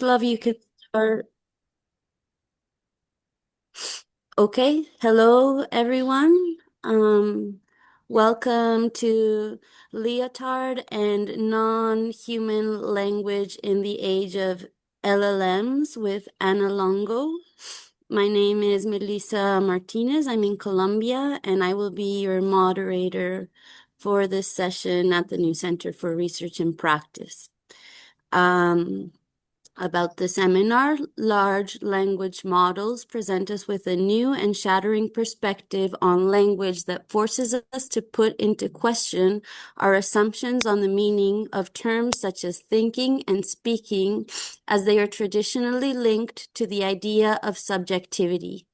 Love, you can start. Okay, hello everyone. Welcome to Lyotard and non-human language in the age of LLMs with Ana Longo. My name is Melissa Martinez. I'm in Colombia, and I will be your moderator for this session at the New Center for Research and Practice. About the seminar, large language models present us with a new and shattering perspective on language that forces us to put into question our assumptions on the meaning of terms such as thinking and speaking, as they are traditionally linked to the idea of subjectivity.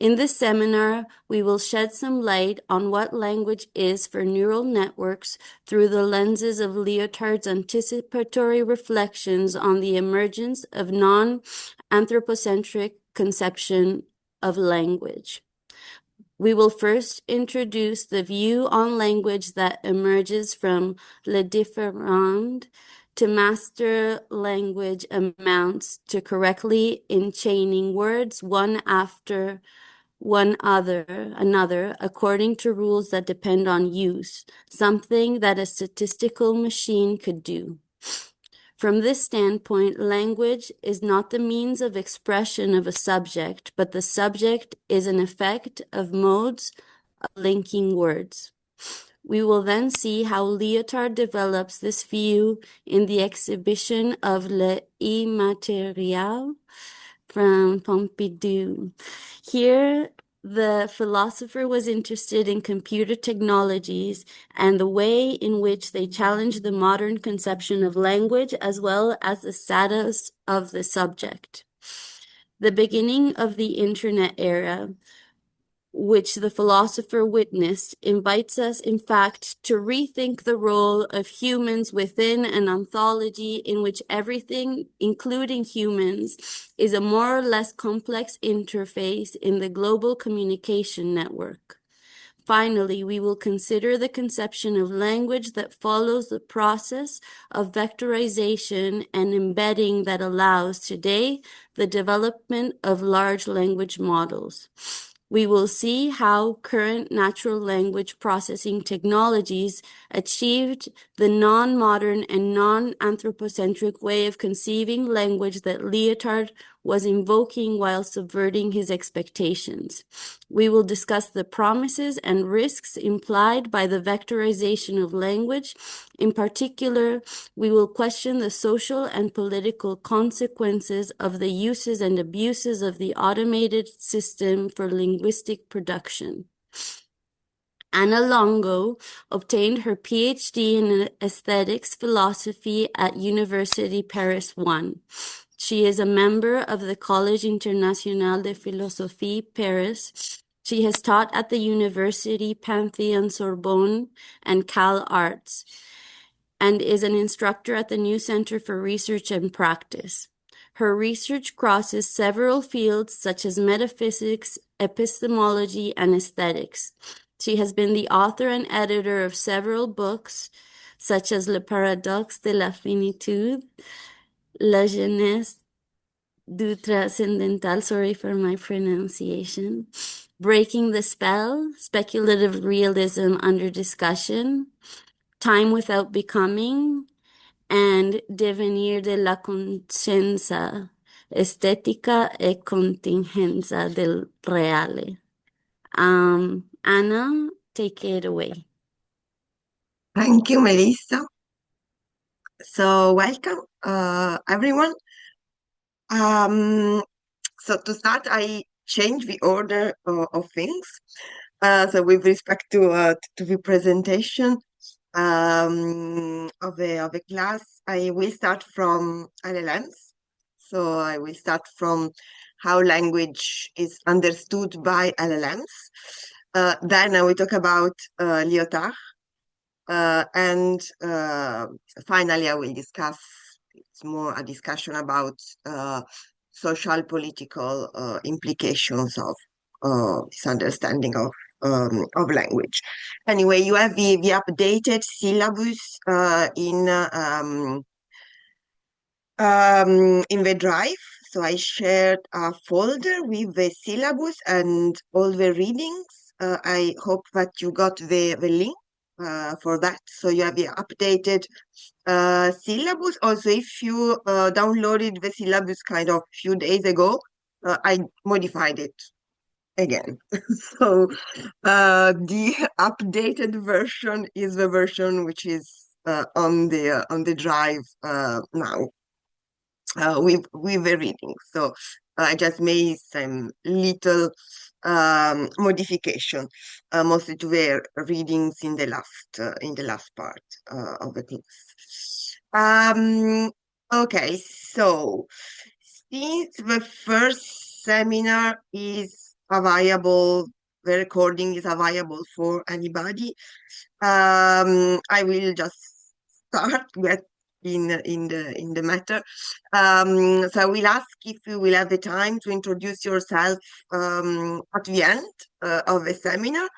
In this seminar, we will shed some light on what language is for neural networks through the lenses of Lyotard's anticipatory reflections on the emergence of non-anthropocentric conception of language. We will first introduce the view on language that emerges from Le Différend. To master language amounts to correctly enchaining words one after another, according to rules that depend on use, something that a statistical machine could do. From this standpoint, language is not the means of expression of a subject, but the subject is an effect of modes of linking words. We will then see how Lyotard develops this view in the exhibition of Les Immatériaux from Pompidou. Here, the philosopher was interested in computer technologies and the way in which they challenge the modern conception of language, as well as the status of the subject. The beginning of the internet era, which the philosopher witnessed, invites us, in fact, to rethink the role of humans within an ontology in which everything, including humans, is a more or less complex interface in the global communication network. Finally, we will consider the conception of language that follows the process of vectorization and embedding that allows today the development of large language models. We will see how current natural language processing technologies achieved the non-modern and non-anthropocentric way of conceiving language that Lyotard was invoking while subverting his expectations. We will discuss the promises and risks implied by the vectorization of language. In particular, we will question the social and political consequences of the uses and abuses of the automated system for linguistic production. Ana Longo obtained her PhD in aesthetics philosophy at University Paris I. She is a member of the Collège International de Philosophie Paris. She has taught at the University Pantheon Sorbonne and Cal Arts, and is an instructor at the New Center for Research and Practice. Her research crosses several fields such as metaphysics, epistemology, and aesthetics. She has been the author and editor of several books, such as Le Paradoxe de la Finitude, La Jeunesse du Transcendental, sorry for my pronunciation, Breaking the Spell, Speculative Realism Under Discussion, Time Without Becoming, and Devenir de la Coscienza, Estética e Contingenza del Reale. Anna, take it away. Thank you, Melissa. So welcome, everyone. So to start, I change the order of things. So with respect to the presentation of the class, I will start from LLMs. So I will start from how language is understood by LLMs. Then I will talk about Lyotard. And finally, I will discuss, it's more a discussion about social political implications of this understanding of language. Anyway, you have the updated syllabus in in the drive. So I shared a folder with the syllabus and all the readings. I hope that you got the link for that. So you have the updated syllabus. Also, if you downloaded the syllabus kind of few days ago, I modified it again. So the updated version is the version which is on the drive now with the reading. So I just made some little modification, mostly to the readings in the last part of the class. Okay, so since the first seminar is available, the recording is available for anybody. I will just start get in the matter. So I will ask if you will have the time to introduce yourself at the end of the seminar.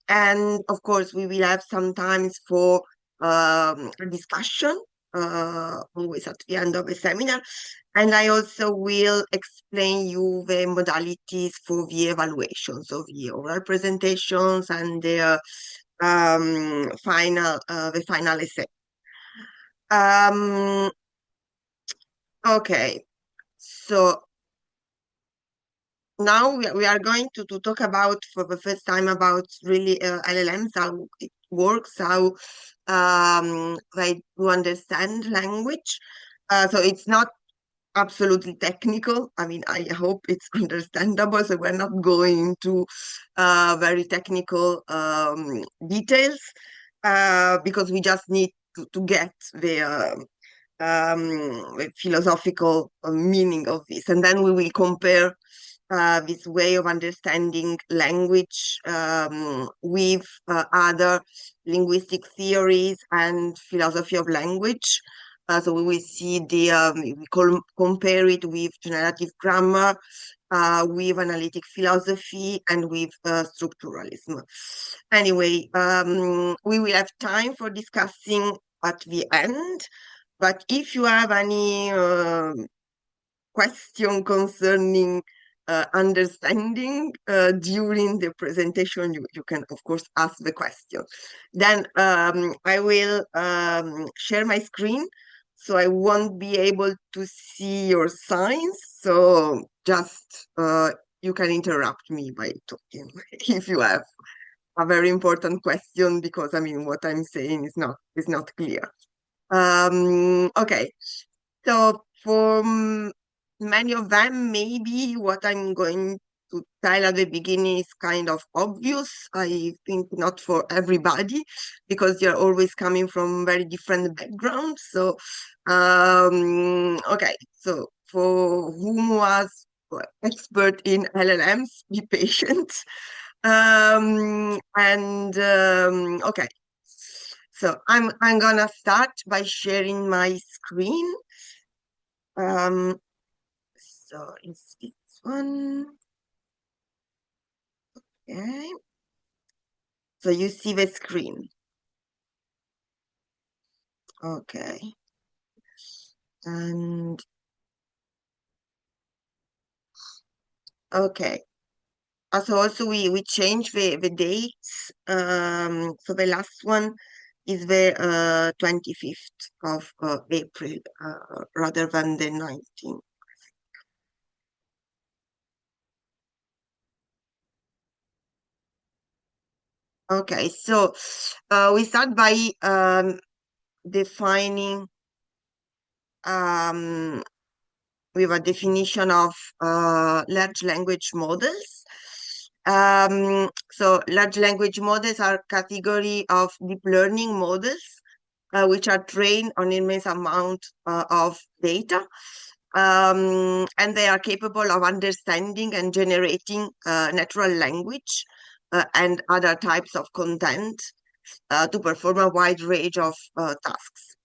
And of course, we will have some times for a discussion, always at the end of the seminar. And I also will explain you the modalities for the evaluation, so the oral presentations and the final essay. Okay, so now we are going to talk about for the first time about really LLMs, how it works, how they do understand language. So it's not absolutely technical. I mean, I hope it's understandable. So we're not going into very technical details because we just need to get the philosophical meaning of this. And then we will compare this way of understanding language with other linguistic theories and philosophy of language. So we will see compare it with generative grammar, with analytic philosophy, and with structuralism. Anyway, we will have time for discussing at the end. But if you have any question concerning understanding during the presentation, you can, of course, ask the question. Then I will share my screen, so I won't be able to see your signs. So just you can interrupt me by talking if you have a very important question, because I mean what I'm saying is not clear. Okay, so for many of them, maybe what I'm going to tell at the beginning is kind of obvious. I think not for everybody, because they're always coming from very different backgrounds. So, okay, so for whom was expert in LLMs, be patient. Okay, so I'm gonna start by sharing my screen. So it's this one. Okay. So you see the screen. Okay. And okay. So also we change the dates. So the last one is the 25th of April rather than the 19th. Okay, so we start by defining with a definition of large language models. So large language models are category of deep learning models which are trained on immense amount of data. And they are capable of understanding and generating natural language and other types of content to perform a wide range of tasks.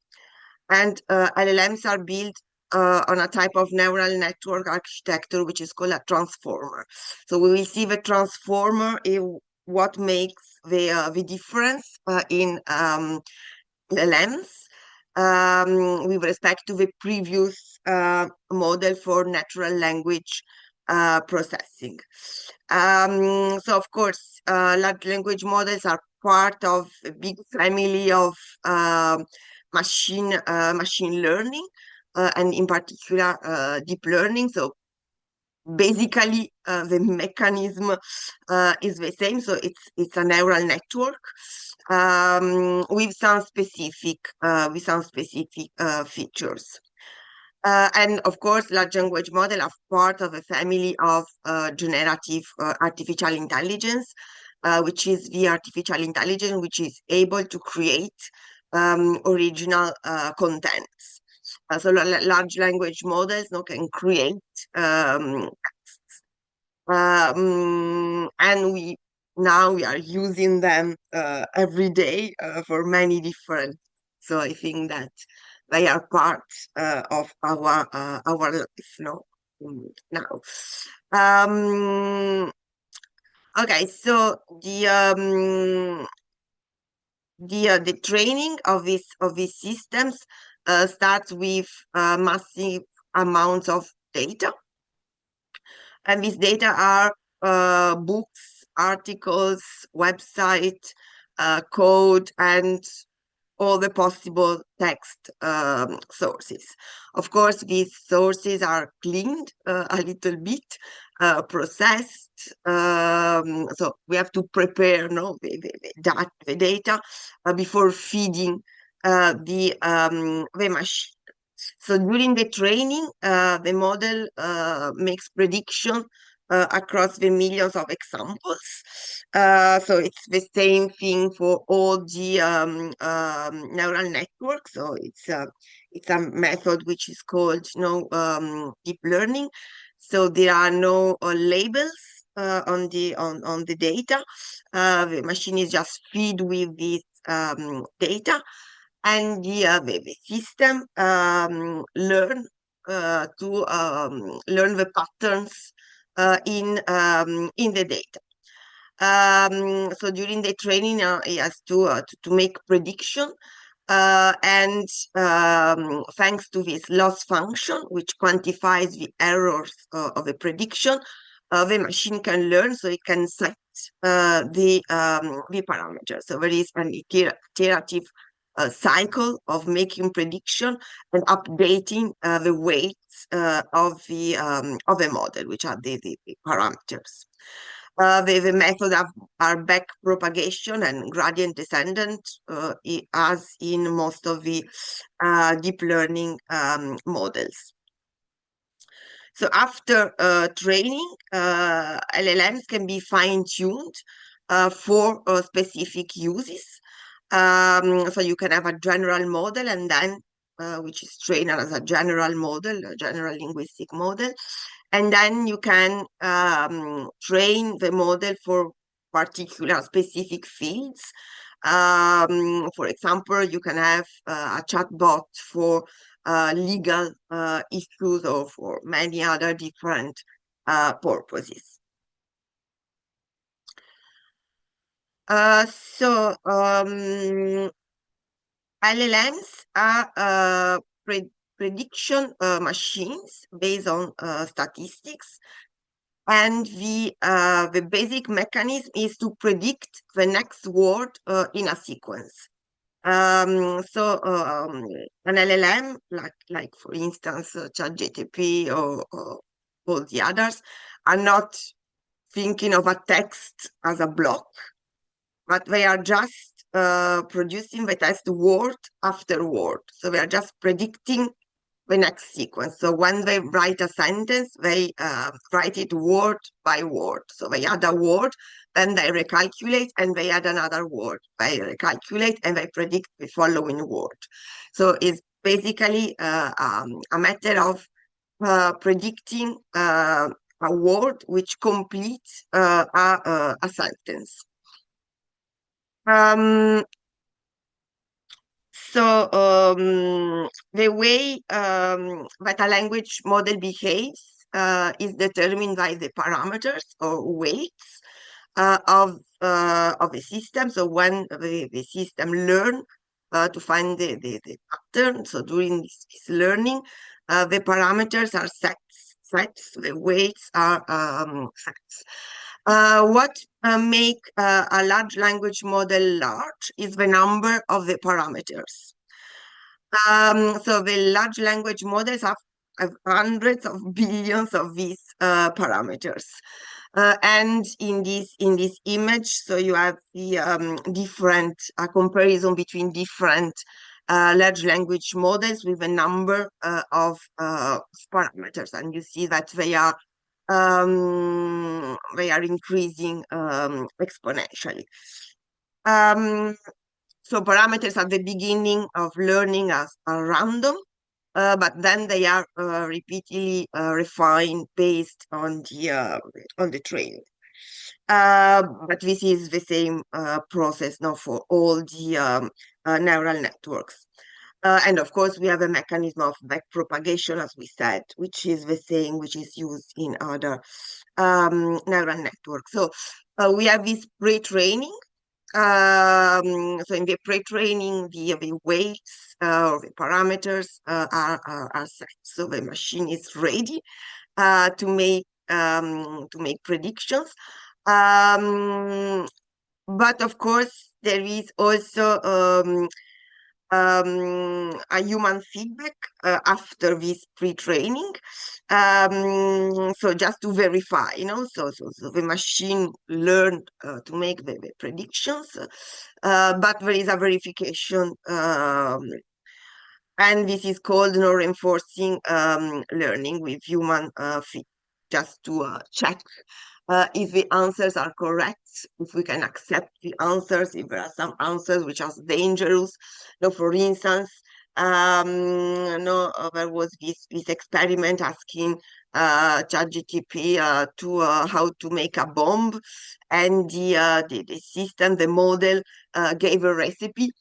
And LLMs are built on a type of neural network architecture, which is called a transformer. So we will see the transformer is what makes the difference in LLMs. with respect to the previous model for natural language processing. So of course, large language models are part of a big family of machine learning, and in particular deep learning. So basically, the mechanism is the same. So it's a neural network with some specific features. And of course, large language models are part of a family of generative artificial intelligence, which is the artificial intelligence which is able to create original contents. So large language models can create and we are using them every day for many different. So I think that they are part of our life, now. Okay, so the training of these systems starts with massive amounts of data. And these data are books, articles, website, code, and all the possible text sources. Of course, these sources are cleaned a little bit, processed. So we have to prepare the data before feeding the machine. So during the training, the model makes prediction across the millions of examples. So it's the same thing for all the neural networks. So it's a method which is called deep learning. So there are no labels on the data. The machine is just fed with this data, and the system learn to learn the patterns in the data. So during the training, it has to make prediction, and thanks to this loss function, which quantifies the errors of a prediction, the machine can learn, so it can set the parameters. So there is an iterative cycle of making prediction and updating the weights of the model, which are the parameters. The methods are back propagation and gradient descendant, as in most of the deep learning models. So after training, LLMs can be fine-tuned for specific uses. So you can have a general model, and then which is trained as a general model, a general linguistic model, and then you can train the model for particular specific fields. For example, you can have a chatbot for legal issues or for many other different purposes. So LLMs are prediction machines based on statistics, and the basic mechanism is to predict the next word in a sequence. So an LLM, like for instance ChatGPT or all the others, are not thinking of a text as a block, but they are just producing the text word after word. So they are just predicting the next sequence. So when they write a sentence, they write it word by word. So they add a word, then they recalculate, and they add another word. They recalculate, and they predict the following word. So it's basically a matter of predicting a word which completes a sentence. So the way that a language model behaves is determined by the parameters or weights of the system. So when the system learns to find the pattern. So during this learning, the parameters are sets, the weights are sets. What make a large language model large is the number of the parameters. So the large language models have hundreds of billions of these parameters. And in this image, so you have the different comparison between different large language models with a number of parameters, and you see that they are increasing exponentially. So parameters at the beginning of learning are random, but then they are repeatedly refined based on the training. But this is the same process now for all the neural networks. And of course, we have a mechanism of backpropagation, as we said, which is the same, which is used in other neural networks. So we have this pre-training. So in the pre-training, the weights or the parameters are set. So the machine is ready to make predictions. But of course, there is also a human feedback after this pre-training. So just to verify, so the machine learned to make the predictions, but there is a verification, and this is called reinforcing learning with human feedback, just to check if the answers are correct, if we can accept the answers, if there are some answers which are dangerous. For instance, there was this experiment asking ChatGPT to how to make a bomb, and the system, the model, gave a recipe.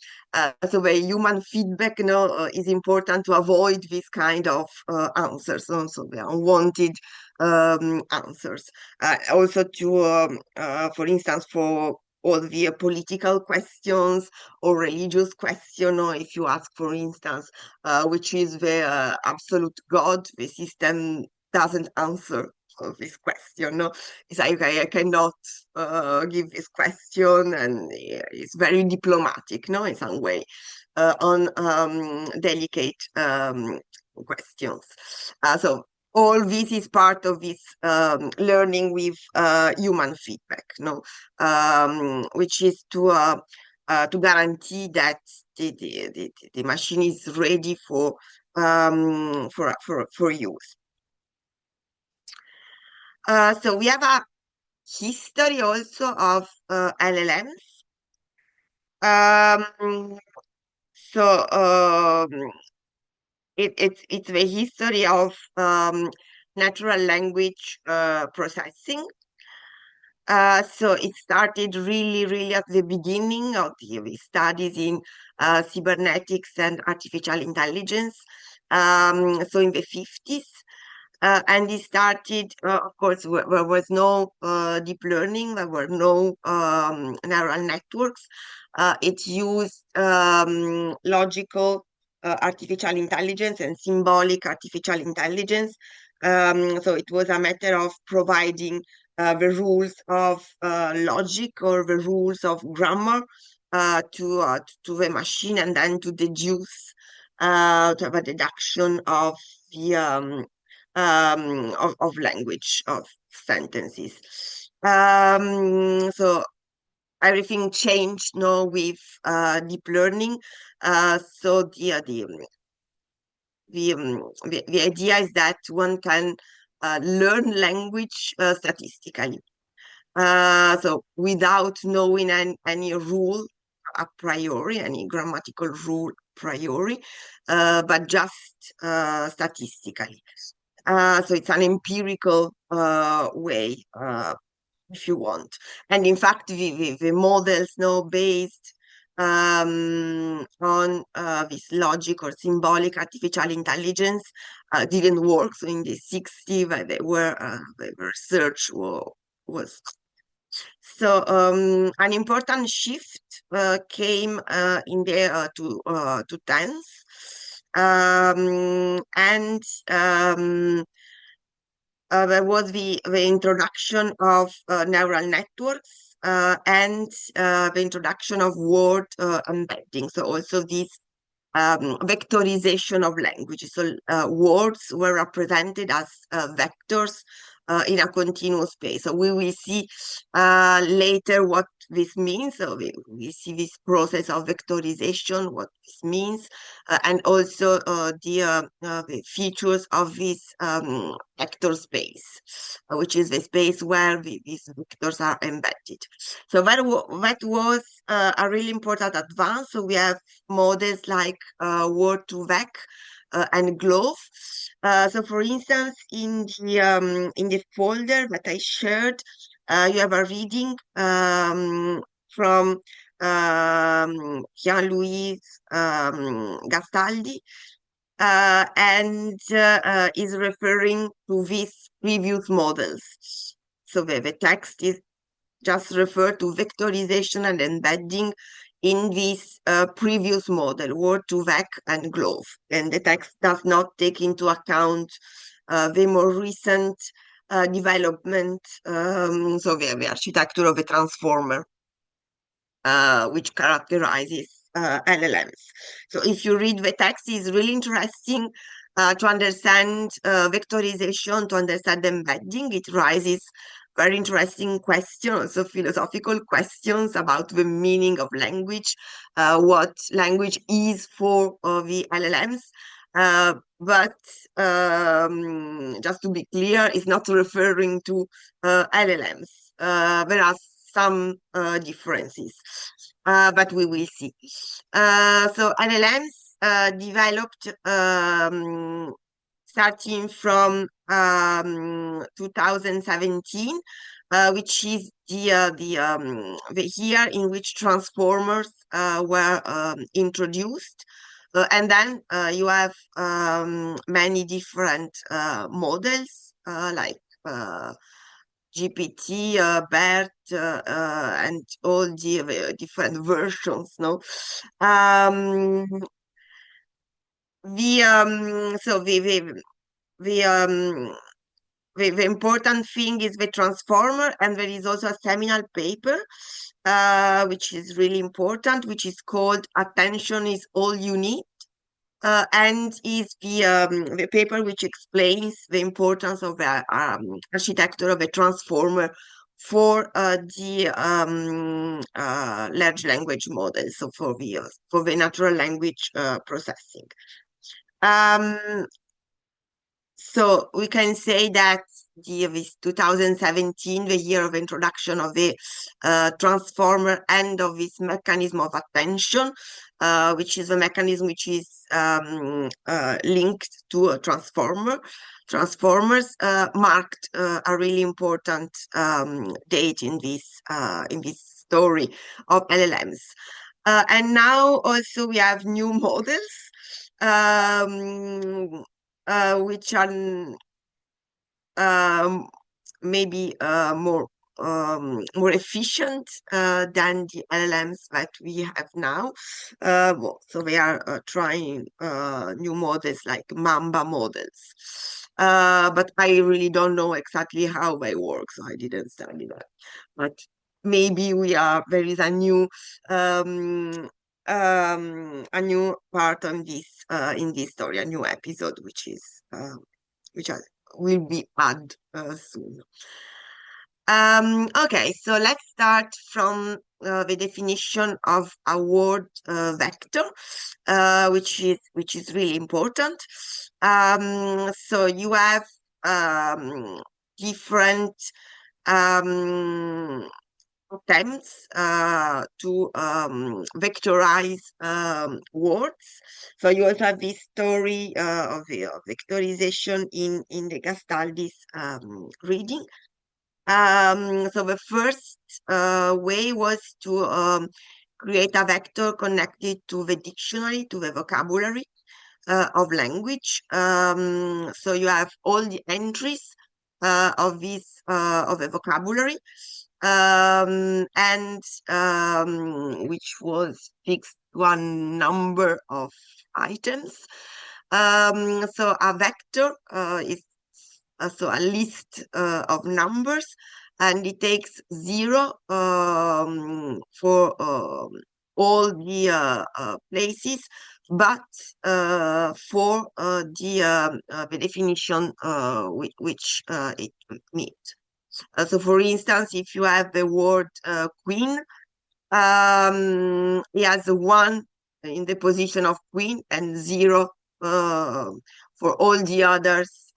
So the human feedback is important to avoid this kind of answers, so the unwanted answers. Also to, for instance, for all the political questions or religious question, or if you ask, for instance, which is the absolute God, the system doesn't answer this question. It's like, I cannot give this question, and it's very diplomatic, in some way, on delicate questions. So all this is part of this learning with human feedback, which is to guarantee that the machine is ready for use. So we have a history also of LLMs. So it's the history of natural language processing. So it started really at the beginning of the studies in cybernetics and artificial intelligence. So in the 50s. And it started, of course, there was no deep learning, there were no neural networks. It used logical artificial intelligence and symbolic artificial intelligence. So it was a matter of providing the rules of logic or the rules of grammar to the machine, and then to deduce, to have a deduction of the of language, of sentences. So everything changed now with deep learning. So the idea is that one can learn language statistically. So without knowing any rule a priori, any grammatical rule a priori, but just statistically. So it's an empirical way, if you want. And in fact, the models now based on this logic or symbolic artificial intelligence didn't work. So in the 60s, the research was So an important shift came in the 2010s, and there was the introduction of neural networks and the introduction of word embedding. So also this vectorization of language. So words were represented as vectors in a continuous space. So we will see later what this means. So we see this process of vectorization, what this means, and also the features of this vector space, which is the space where these vectors are embedded. So that was a really important advance. So we have models like word2vec and glove. So for instance, in the folder that I shared, you have a reading from Jean-Louis Gastaldi, and is referring to these previous models. So the text is just referred to vectorization and embedding in this previous model, word2vec and glove. And the text does not take into account the more recent development, so the architecture of a transformer, which characterizes LLMs. So if you read the text, it's really interesting to understand vectorization, to understand embedding. It raises very interesting questions, so philosophical questions about the meaning of language, what language is for the LLMs. But just to be clear, it's not referring to LLMs. There are some differences, but we will see. So LLMs developed starting from 2017, which is the year in which transformers were introduced. And then you have many different models like GPT, BERT, and all the different versions. No, so the important thing is the transformer, and there is also a seminal paper, which is really important, which is called "Attention is All You Need." And is the paper which explains the importance of the architecture of a transformer for the large language models, so for the natural language processing. So we can say that this 2017, the year of introduction of the transformer and of this mechanism of attention, which is a mechanism which is linked to a transformer. Transformers marked a really important date in this story of LLMs. And now also we have new models, which are maybe more efficient than the LLMs that we have now. So they are trying new models like Mamba models. But I really don't know exactly how they work, so I didn't study that. But maybe there is a new part on this in this story, a new episode, which will be added soon. Okay, so let's start from the definition of a word vector, which is really important. So you have different attempts to vectorize words. So you also have this story of vectorization in the Gastaldi's reading. So the first way was to create a vector connected to the dictionary, to the vocabulary of language. So you have all the entries of the vocabulary. and which was fixed to a number of items. So a vector is so a list of numbers, and it takes 0 for all the places, but for the definition which it meets. So, for instance, if you have the word queen, it has a 1 in the position of queen and 0 for all the others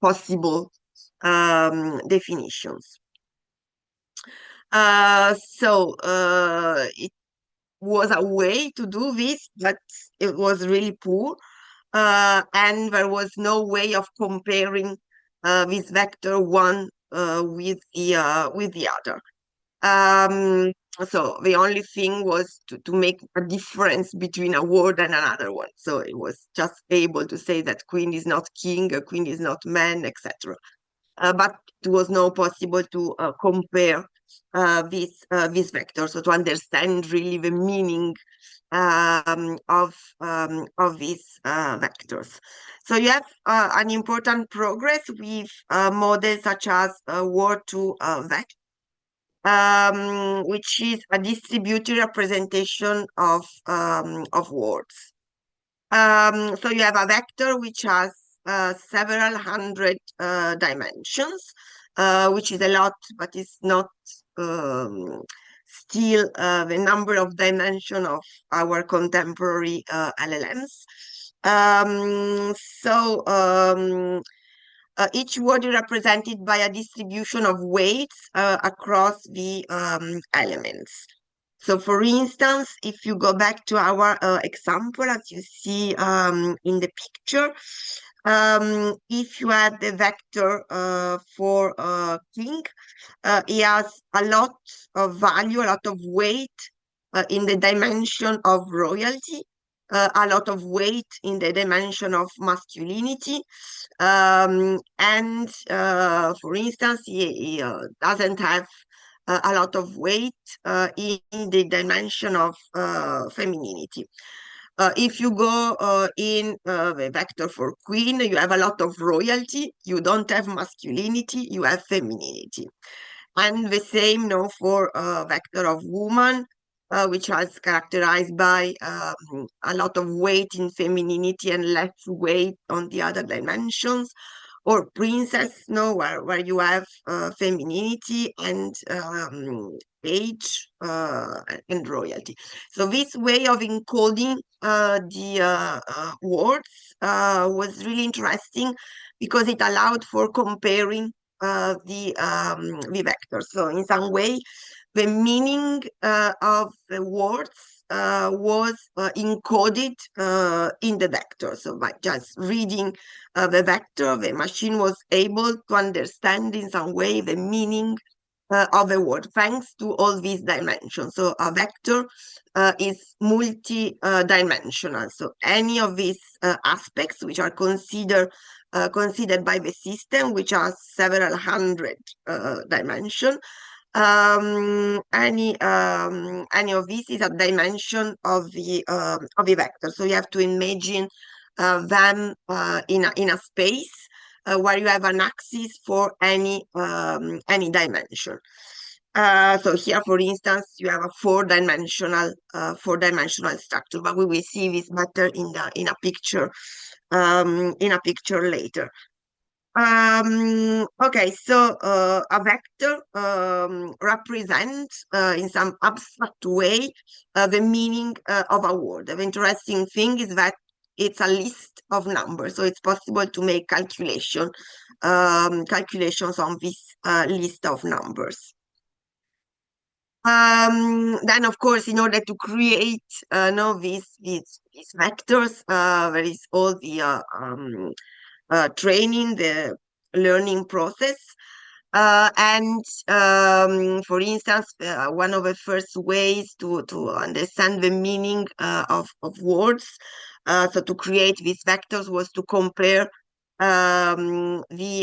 possible definitions. It was a way to do this, but it was really poor, and there was no way of comparing this vector one with the other. So the only thing was to make a difference between a word and another one. So it was just able to say that queen is not king, a queen is not man, etc. But it was not possible to compare this vector, so to understand really the meaning of these vectors. So you have an important progress with models such as word2vec, which is a distributed representation of words. So you have a vector which has several hundred dimensions, which is a lot, but it's not still the number of dimension of our contemporary LLMs. Each word is represented by a distribution of weights across the elements. So, for instance, if you go back to our example, as you see in the picture, if you add the vector for king, it has a lot of value, a lot of weight in the dimension of royalty, a lot of weight in the dimension of masculinity, and for instance, he doesn't have a lot of weight in the dimension of femininity. If you go in the vector for queen, you have a lot of royalty, you don't have masculinity, you have femininity. And the same for vector of woman, which is characterized by a lot of weight in femininity and less weight on the other dimensions. Or princess, where you have femininity and age and royalty. So this way of encoding the words was really interesting because it allowed for comparing the vectors. So in some way, the meaning of the words was encoded in the vector. So by just reading the vector, the machine was able to understand in some way the meaning of a word, thanks to all these dimensions. So a vector is multi-dimensional. So any of these aspects which are considered by the system, which are several hundred dimensions, any of this is a dimension of the vector. So you have to imagine them in a space where you have an axis for any dimension. So here, for instance, you have a four-dimensional structure, but we will see this better in a picture later. Okay, so a vector represents in some abstract way the meaning of a word. The interesting thing is that it's a list of numbers, so it's possible to make calculations on this list of numbers. Then, of course, in order to create these vectors, there is all the training, the learning process. And for instance, one of the first ways to understand the meaning of words, so to create these vectors, was to compare the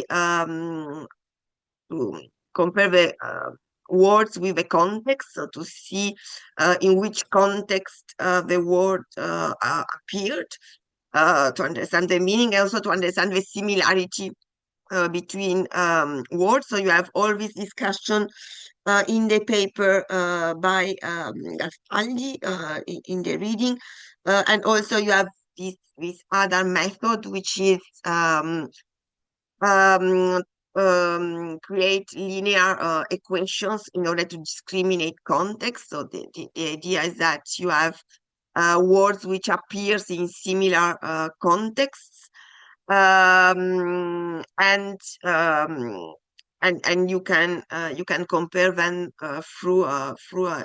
words with a context, so to see in which context the word appeared, to understand the meaning, and also to understand the similarity between words. So you have all this discussion in the paper by Gaspaldi in the reading, and also you have this other method, which is um, create linear equations in order to discriminate context. So the idea is that you have words which appears in similar contexts, and you can compare them through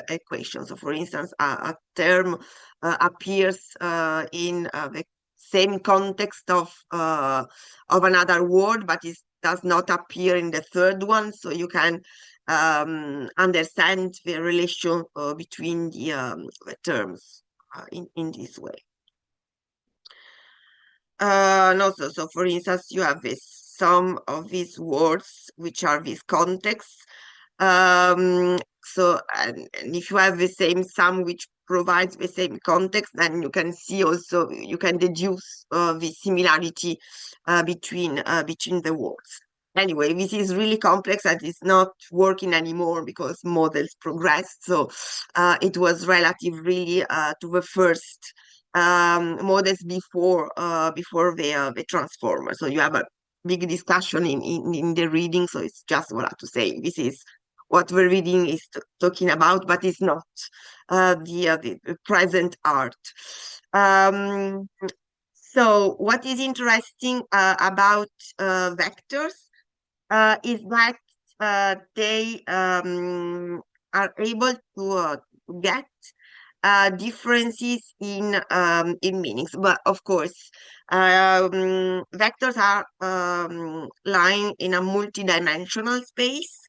equations. So, for instance, a term appears in the same context of another word, but it does not appear in the third one. So you can understand the relation between the terms in this way. No, so for instance, you have some of these words which are these contexts. So and if you have the same sum which provides the same context, then you can see also, you can deduce the similarity between the words. Anyway, this is really complex and it's not working anymore because models progressed. So it was relative really to the first models before the transformer. So you have a big discussion in the reading. So it's just what I have to say. This is what the reading is talking about, but it's not the present art. So what is interesting about vectors is that they are able to get differences in meanings. But of course, vectors are lying in a multidimensional space,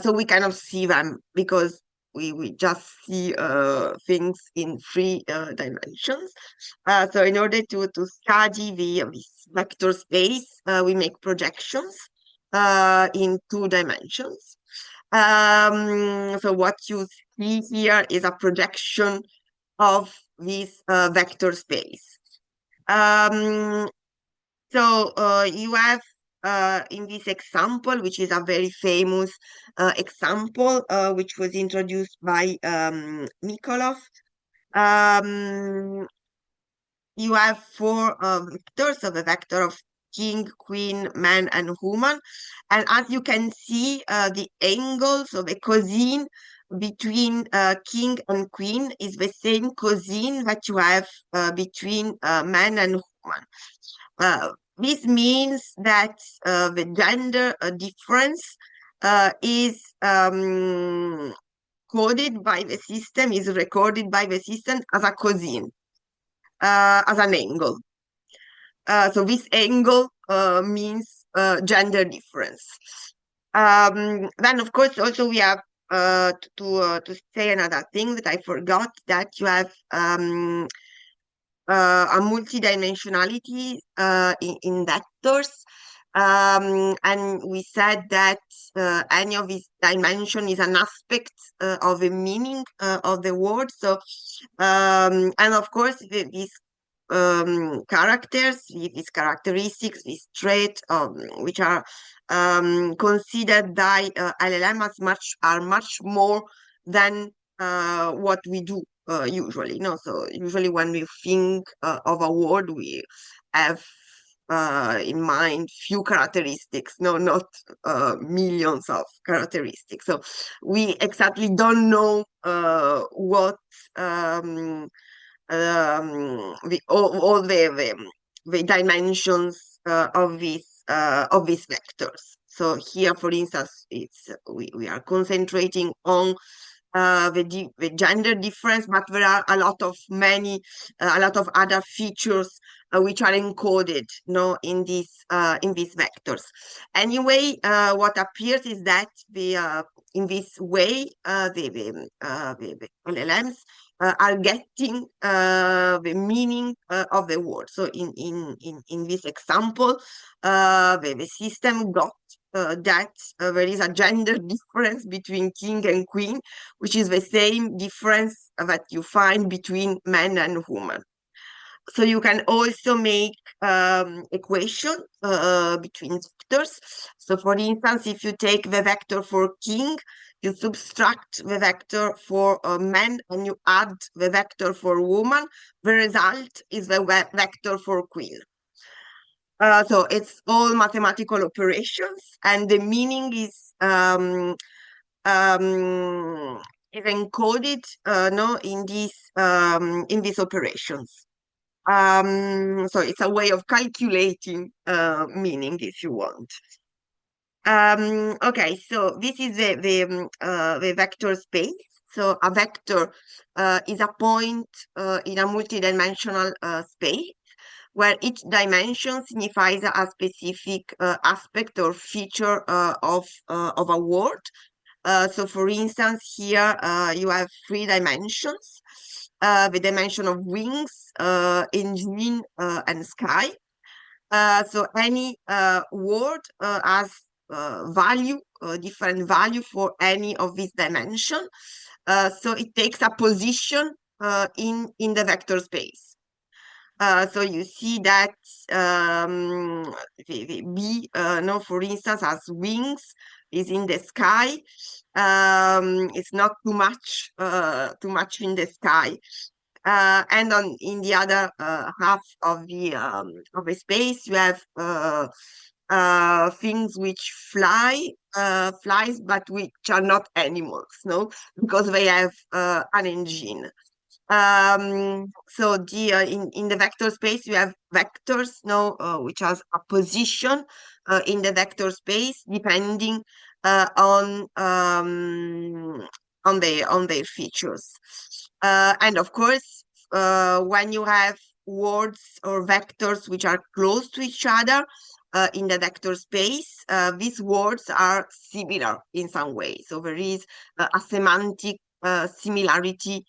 so we cannot see them because we just see things in three dimensions. So in order to study this vector space, we make projections in 2 dimensions. So what you see here is a projection of this vector space. So you have in this example, which is a very famous example, which was introduced by Nikolov. You have 4 vectors of a vector of king, queen, man, and woman. And as you can see, the angles of a cosine between king and queen is the same cosine that you have between man and woman. This means that the gender difference is coded by the system, is recorded by the system as a cosine, as an angle. So this angle means gender difference. Then, of course, also we have to say another thing that I forgot, that you have a multidimensionality in vectors. And we said that any of these dimension is an aspect of the meaning of the word. So, and of course, these characters, these characteristics, these traits, which are considered by LLM as much more than what we do usually. No, so usually when we think of a word, we have in mind few characteristics, no, not millions of characteristics. So we exactly don't know what all the dimensions of these vectors. So here, for instance, it's we are concentrating on the gender difference, but there are a lot of other features which are encoded, in these vectors. Anyway, what appears is that in this way the LLMs are getting the meaning of the word. So in this example, the system got that there is a gender difference between king and queen, which is the same difference that you find between men and women. So you can also make equation between vectors. So for instance, if you take the vector for king, you subtract the vector for men and you add the vector for woman, the result is the vector for queen. So it's all mathematical operations, and the meaning is encoded no in these operations. So it's a way of calculating meaning, if you want. Okay, so this is the vector space. So a vector is a point in a multidimensional space where each dimension signifies a specific aspect or feature of a word. So for instance, here you have 3 dimensions. The dimension of wings, engine, and sky. So any word has different value for any of these dimensions. So it takes a position in the vector space. So you see that the B, no, for instance, has wings, is in the sky. It's not too much in the sky. And in the other half of the space, you have things which flies, but which are not animals, no, because they have an engine. So in the vector space you have vectors now which has a position in the vector space depending on their features. And of course when you have words or vectors which are close to each other in the vector space, these words are similar in some way. So there is a semantic similarity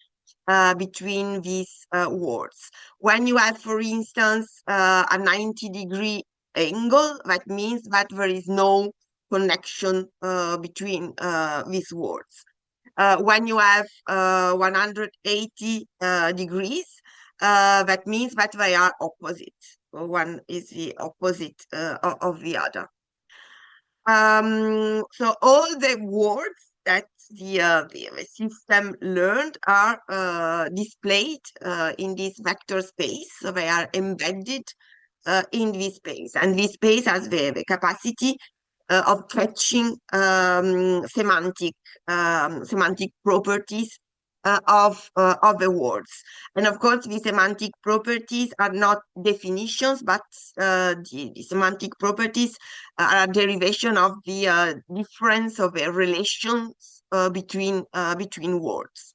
between these words. When you have, for instance, a 90-degree angle, that means that there is no connection between these words. When you have 180 degrees, that means that they are opposite. One is the opposite of the other. So all the words that the system learned are displayed in this vector space. So they are embedded in this space. And this space has the capacity of catching semantic properties of the words. And of course, the semantic properties are not definitions, but the semantic properties are a derivation of the difference of the relations between words.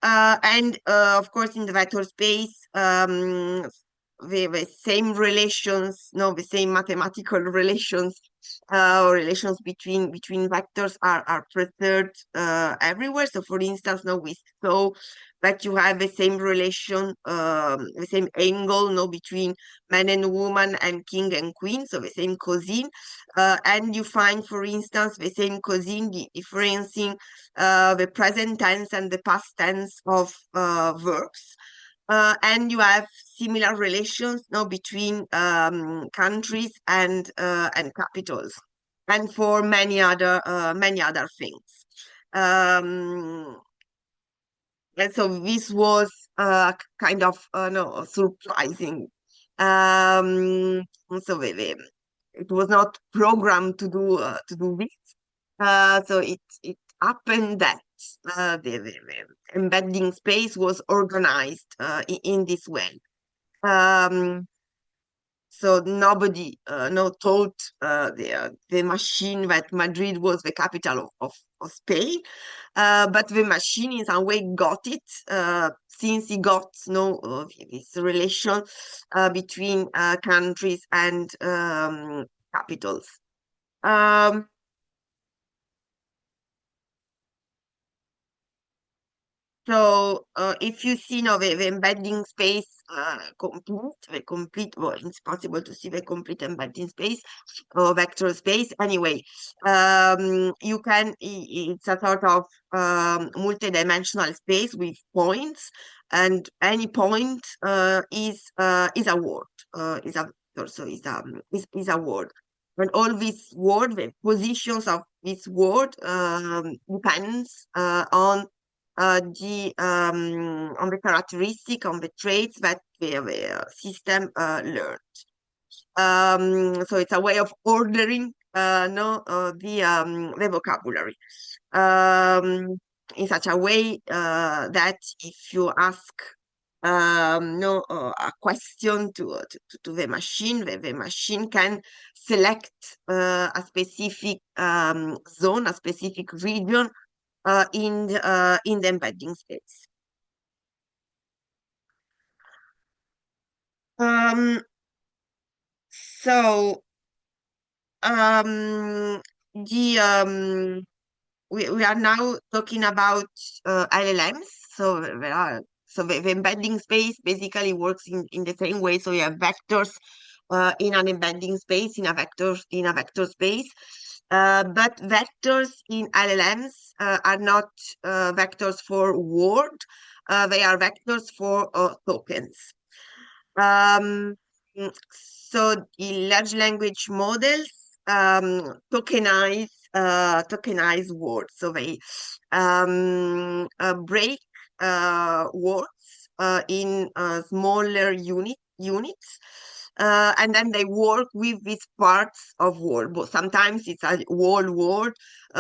And of course, in the vector space, the same relations, no, the same mathematical relations or relations between vectors are preserved everywhere. So for instance, now we saw that you have the same relation, the same angle, no, between man and woman and king and queen, so the same cosine. And you find, for instance, the same cosine differentiating the present tense and the past tense of verbs. And you have similar relations now between countries and capitals, and for many other things. And so this was kind of no, surprising. So it was not programmed to do this. So it happened that the embedding space was organized in this way. So nobody told the machine that Madrid was the capital of Spain, but the machine in some way got it since he got this relation between countries and capitals. So So if you see now the embedding space complete, well, it's possible to see the complete embedding space or vector space. Anyway, you can, it's a sort of multidimensional space with points, and any point is a word, is a so is a word. And all these word, the positions of this word depends on the characteristic, on the traits that the system learned. So it's a way of ordering the vocabulary in such a way that if you ask a question to the machine, the machine can select a specific zone, a specific region in the embedding space. So the we are now talking about LLMs. So the embedding space basically works in the same way. So you have vectors in an embedding space, in a vector space. But vectors in LLMs are not vectors for word. They are vectors for tokens. So the large language models tokenize words. So they break words in smaller units. And then they work with these parts of word. But sometimes it's a whole word,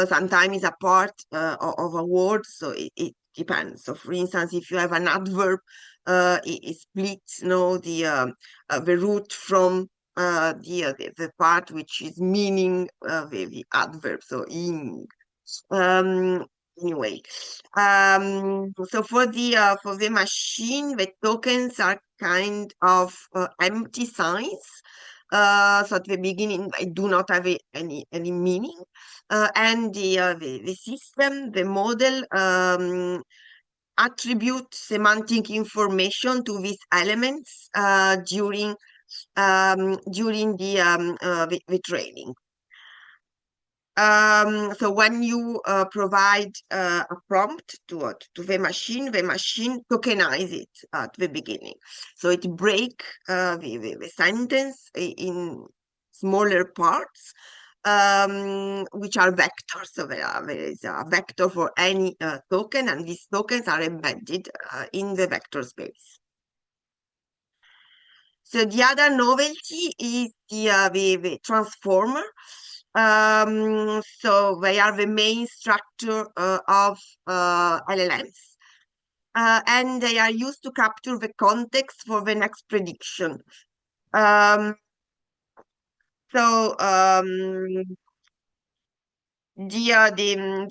sometimes it's a part of a word. So it depends. So, for instance, if you have an adverb, it splits, the root from the part which is meaning the adverb. So in. Anyway, so for the machine, the tokens are kind of empty signs. So at the beginning, they do not have any meaning, and the system, the model, attribute semantic information to these elements during the training. So when you provide a prompt to the machine tokenize it at the beginning. So it break the sentence in smaller parts, which are vectors. So there is a vector for any token, and these tokens are embedded in the vector space. So the other novelty is the transformer. So they are the main structure of LLMs. And they are used to capture the context for the next prediction. So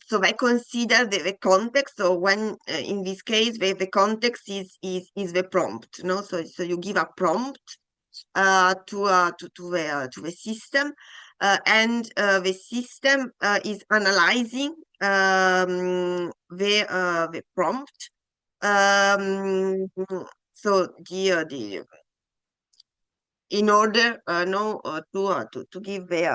so they consider the context. So when in this case the context is the prompt, so you give a prompt to the system, and the system is analyzing the prompt. So the in order to give the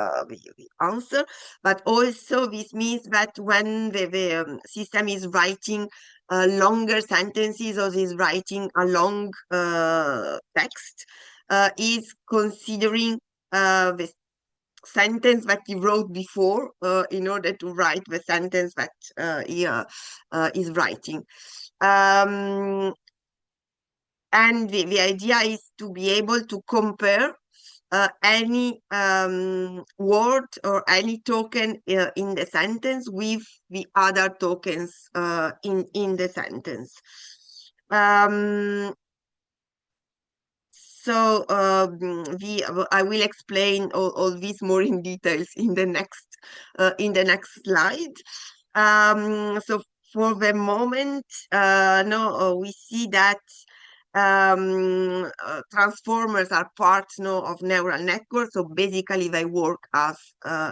answer, but also this means that when the system is writing longer sentences or is writing a long text, is considering the sentence that he wrote before in order to write the sentence that he is writing. And the idea is to be able to compare any word or any token in the sentence with the other tokens in the sentence. So I will explain all this more in details in the next slide. So for the moment, we see that transformers are part of neural networks. So basically they work as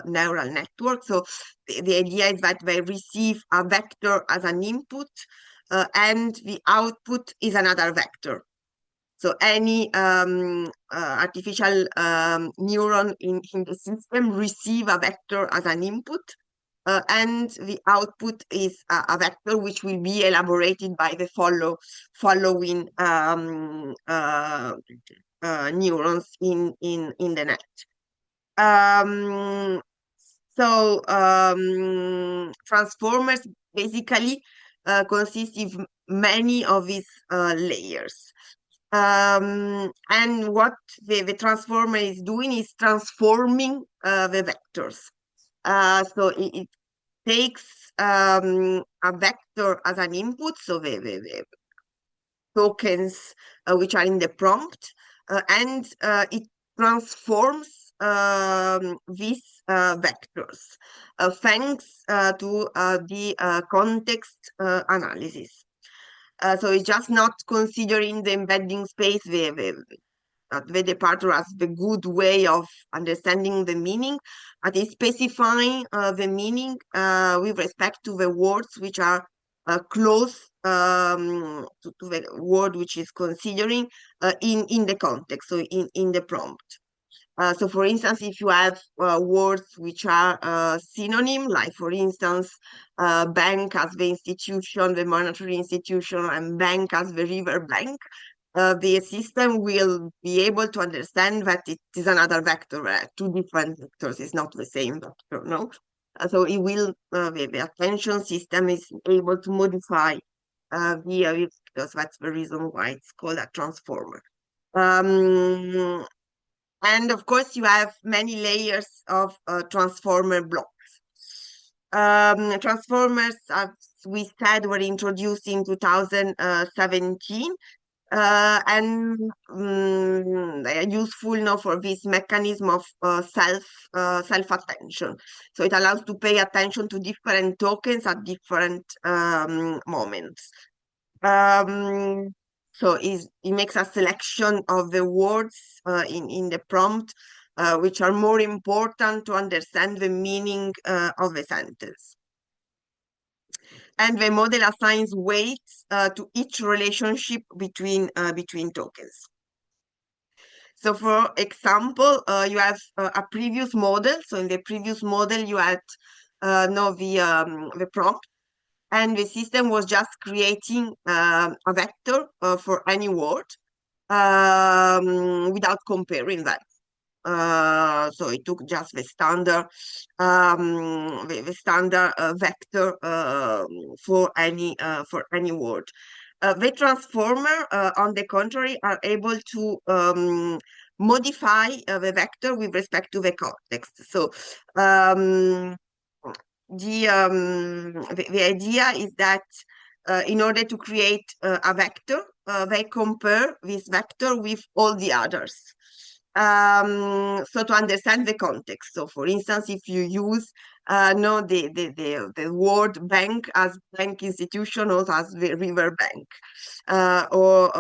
neural networks. So the idea is that they receive a vector as an input, and the output is another vector. So any artificial neuron in the system receive a vector as an input, and the output is a vector which will be elaborated by the following neurons in the net. Transformers basically consist of many of these layers. And what the transformer is doing is transforming the vectors. So it takes a vector as an input, so the tokens which are in the prompt, and it transforms these vectors thanks to the context analysis. So it's just not considering the embedding space, the part as the good way of understanding the meaning, but it's specifying the meaning with respect to the words which are close to the word which is considering in the context, so in the prompt. So for instance, if you have words which are synonym, like for instance, bank as the institution, the monetary institution, and bank as the river bank, the system will be able to understand that it is another vector, two different vectors, it's not the same vector, no? So it will, the attention system is able to modify the vectors. That's the reason why it's called a transformer. And of course, you have many layers of transformer blocks. Transformers, as we said, were introduced in 2017, and they are useful now for this mechanism of self attention. So it allows to pay attention to different tokens at different moments. So it makes a selection of the words in the prompt, which are more important to understand the meaning of the sentence. And the model assigns weights to each relationship between tokens. So for example, you have a previous model. So in the previous model, you had the prompt, and the system was just creating a vector for any word without comparing them. So it took just the standard vector for any word. The transformer, on the contrary, are able to modify the vector with respect to the context. So the idea is that in order to create a vector, they compare this vector with all the others. So to understand the context. So for instance, if you use the word bank as bank institution or as the river bank, or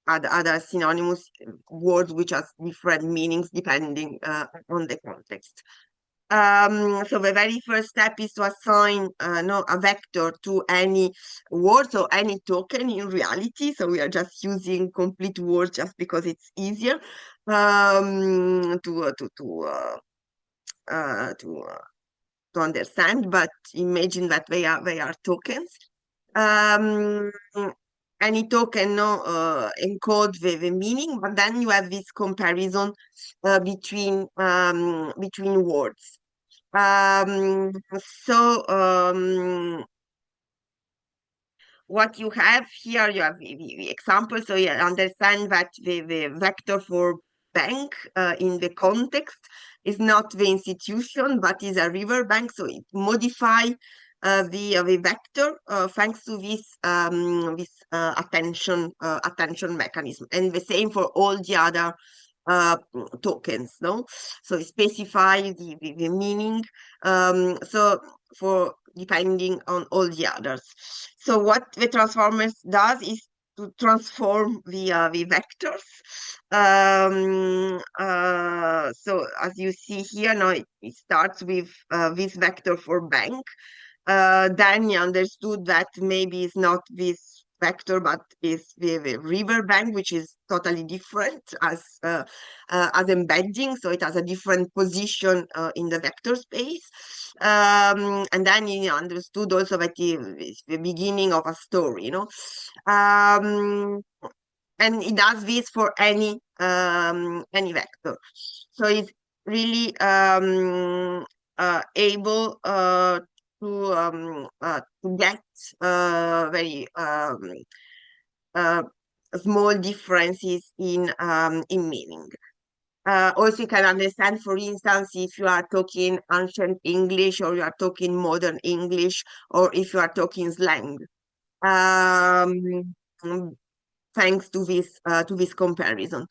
other synonymous words which have different meanings depending on the context. So the very first step is to assign a vector to any word or any token in reality. So we are just using complete words just because it's easier to understand. But imagine that they are tokens. Any token encode the meaning, but then you have this comparison between words. What you have here, you have the example, so you understand that the vector for bank in the context is not the institution, but is a river bank, so it modify the vector thanks to this attention mechanism, and the same for all the other tokens, no? So it specify the meaning, so for depending on all the others. So what the transformers does is to transform the vectors. So as you see here now, it starts with this vector for bank. then he understood that maybe it's not this vector, but it's the river bank, which is totally different as embedding. So it has a different position in the vector space. And then he understood also that it's the beginning of a story, you know. And it does this for any vector. So it's really able to get very uh, small differences in meaning. Also, you can understand, for instance, if you are talking ancient English or you are talking modern English or if you are talking slang. Um, Thanks to this comparison.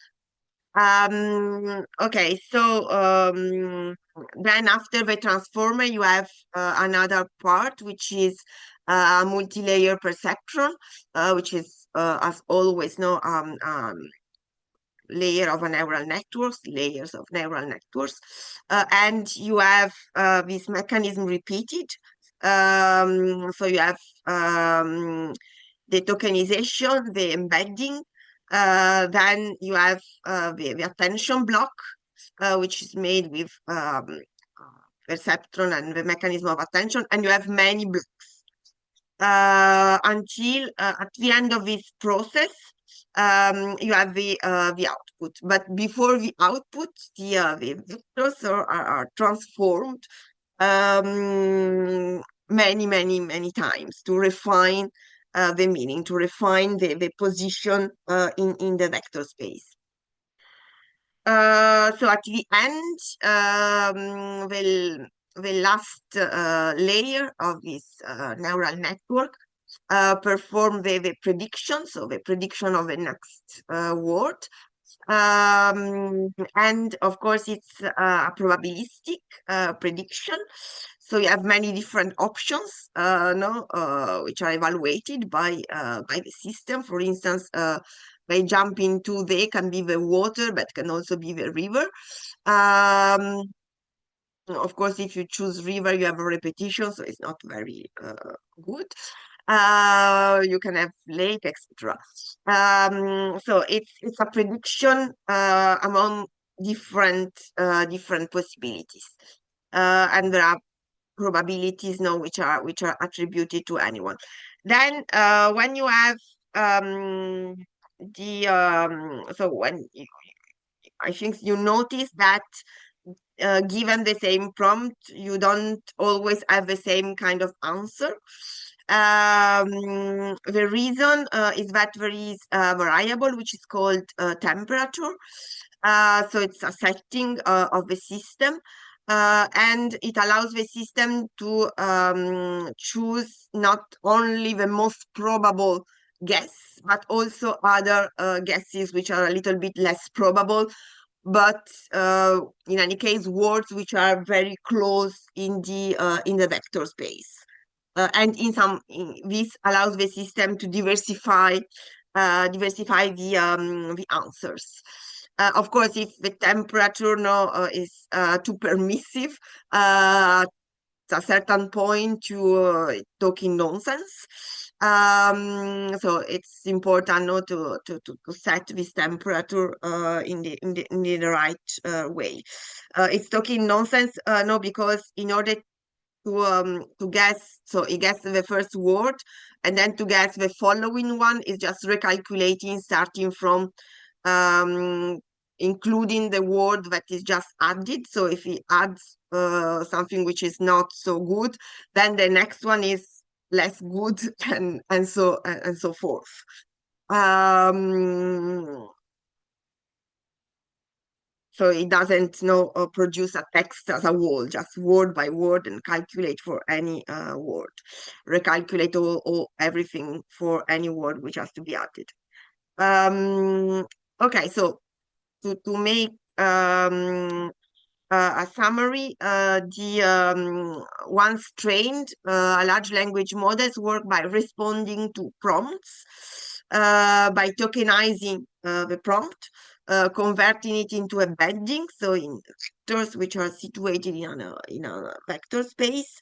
Okay, so then after the transformer, you have another part, which is a multi-layer perceptron, which is, as always, no layer of a neural networks, layers of neural networks, and you have this mechanism repeated. So you have the tokenization, the embedding, then you have the attention block, which is made with perceptron and the mechanism of attention, and you have many blocks until at the end of this process, you have the output. But before the output, the vectors are transformed many times to refine the meaning, to refine the position in the vector space. So at the end, the last layer of this neural network perform the prediction, so the prediction of the next word. And of course, it's a probabilistic prediction. So you have many different options, which are evaluated by the system. For instance, by jumping to they can be the water, but can also be the river. Of course, if you choose river, you have a repetition, so it's not very good. You can have lake, etc. So it's a prediction among different possibilities, and there are probabilities now which are attributed to anyone. Then when you have so when I think you notice that given the same prompt, you don't always have the same kind of answer. The reason is that there is a variable which is called temperature. So it's a setting of the system. And it allows the system to choose not only the most probable guess, but also other guesses which are a little bit less probable, but in any case, words which are very close in the vector space. And this allows the system to diversify the answers. Of course, if the temperature is too permissive, at a certain point you talking nonsense. So it's important to set this temperature in the right way. It's talking nonsense because in order to guess, so it gets the first word, and then to guess the following one is just recalculating, starting from including the word that is just added. So if he adds something which is not so good, then the next one is less good, and so forth. So it doesn't produce a text as a whole, just word by word, and calculate for any word, recalculate all everything for any word which has to be added. Okay, so to make a summary, once trained, large language models work by responding to prompts, by tokenizing the prompt. converting it into embedding, so in vectors which are situated in a vector space,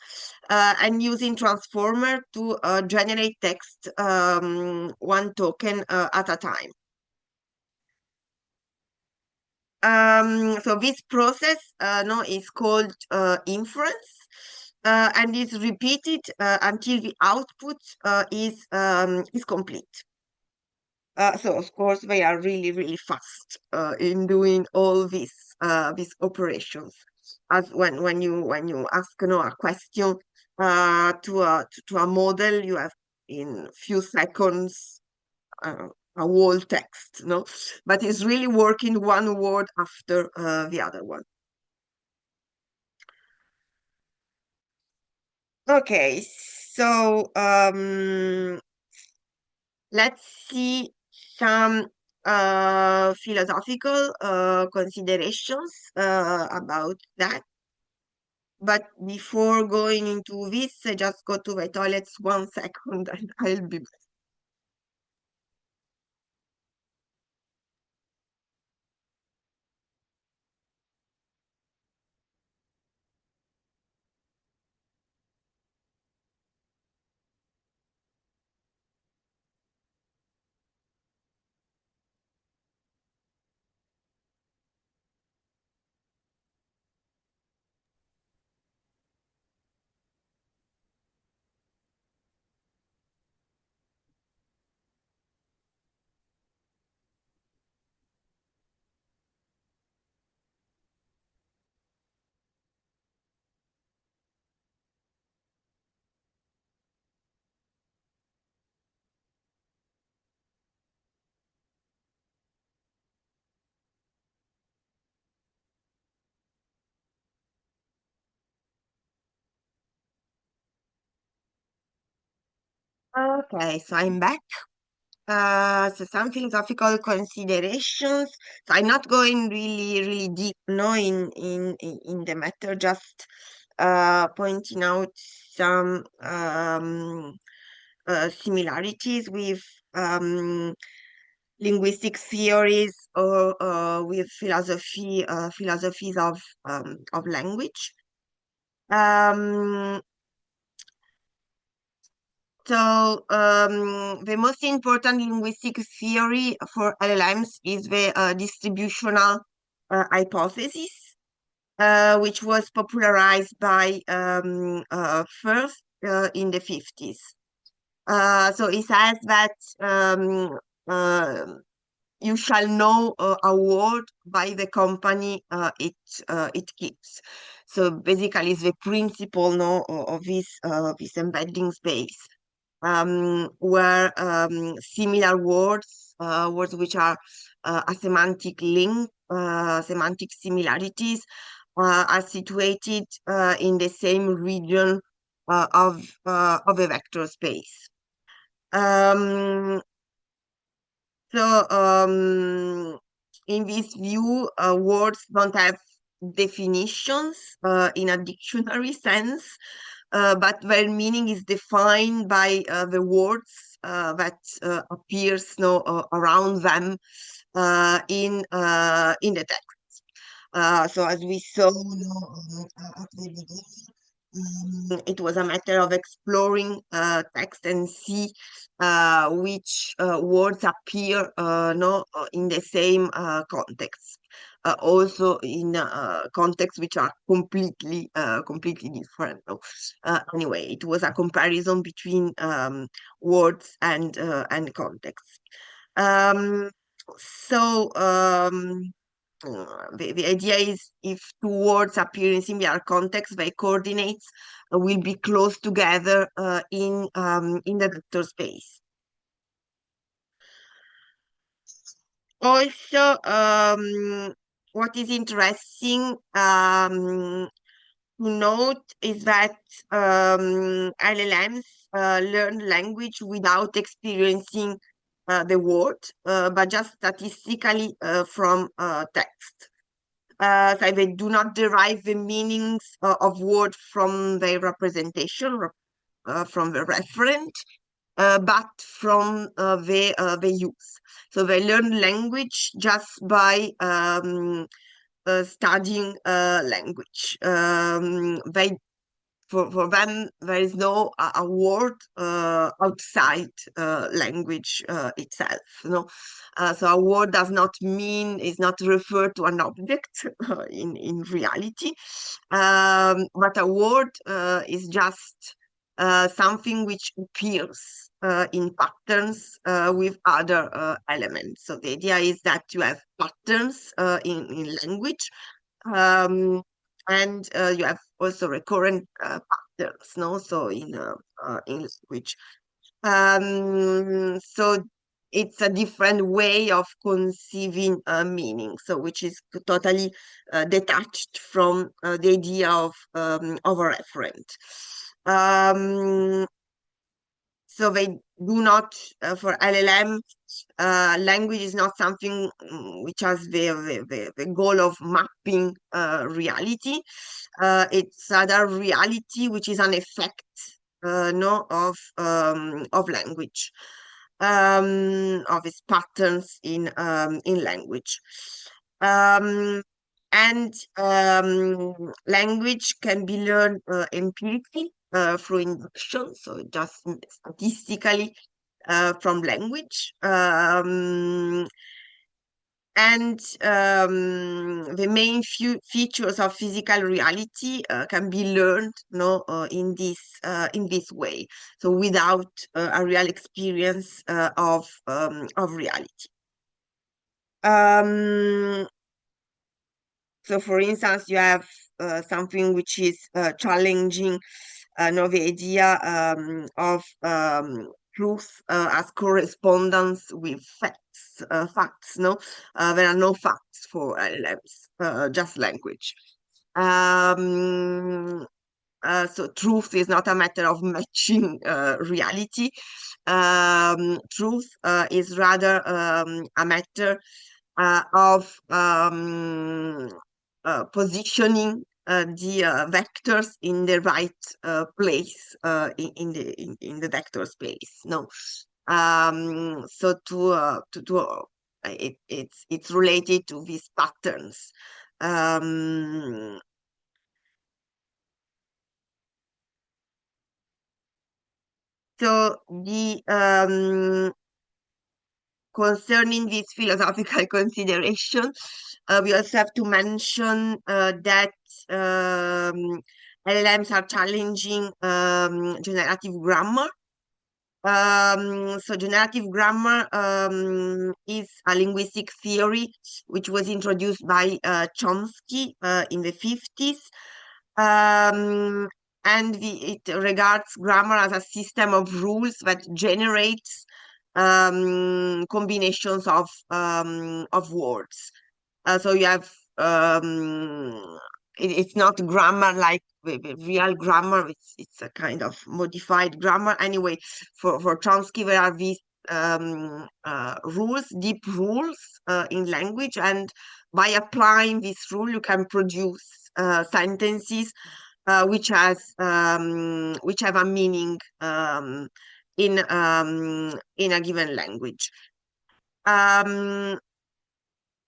and using transformer to generate text one token at a time. So this process no, is called inference, and is repeated until the output is complete. So of course they are really, really fast in doing all these operations. As when you ask a question to a model, you have in few seconds uh, a whole text, no? But it's really working one word after the other one. Okay, so let's see some philosophical considerations about that. But before going into this, I just go to the toilets 1 second and I'll be back. Okay, so I'm back. So some philosophical considerations. So I'm not going really, really deep, no, in the matter, just pointing out some similarities with um, linguistic theories or with philosophies of language. Um, the most important linguistic theory for LLMs is the distributional hypothesis, which was popularized by first in the 50s. So it says that uh, you shall know a word by the company it keeps. So basically, it's the principle no, of this embedding space, where similar words, words which are a semantic link, semantic similarities, are situated in the same region of a vector space. Um, so, in this view, words don't have definitions in a dictionary sense, but their meaning is defined by the words that appears no, around them in the text. So as we saw at the beginning, it was a matter of exploring text and see which words appear no, in the same context. Also in contexts which are completely different. No? Anyway, it was a comparison between words and context. Um, so, the idea is if two words appear in similar contexts, their coordinates will be close together in the vector space. Also, what is interesting to note is that LLMs learn language without experiencing the word, but just statistically from text. So they do not derive the meanings of word from their representation, from the referent, but from the use. So they learn language just by studying language. They for them there is no a word outside language itself. So a word does not mean is not referred to an object in reality, but a word is just something which appears in patterns with other elements. So the idea is that you have patterns in language, um, and you have also recurrent patterns, no? So in language. So it's a different way of conceiving meaning, so which is totally detached from the idea of a referent. So they do not, for LLM, language is not something which has the goal of mapping reality. It's other reality which is an effect no, of language, of its patterns in language. Um, and language can be learned empirically through induction, so just statistically from language. And the main features of physical reality can be learned in this way, so without a real experience of reality. So for instance, you have something which is challenging the idea of truth as correspondence with facts. There are no facts for LLMs, just language. So truth is not a matter of matching reality. Truth is rather a matter of positioning the vectors in the right place in the vector space. No, so it's related to these patterns. So the concerning this philosophical consideration, we also have to mention that LLMs are challenging generative grammar. So generative grammar is a linguistic theory which was introduced by Chomsky in the 50s. And it regards grammar as a system of rules that generates combinations of words. So you have it's not grammar like the real grammar. It's a kind of modified grammar. Anyway, for Chomsky, there are these rules, deep rules in language, and by applying this rule, you can produce sentences which have a meaning in a given language.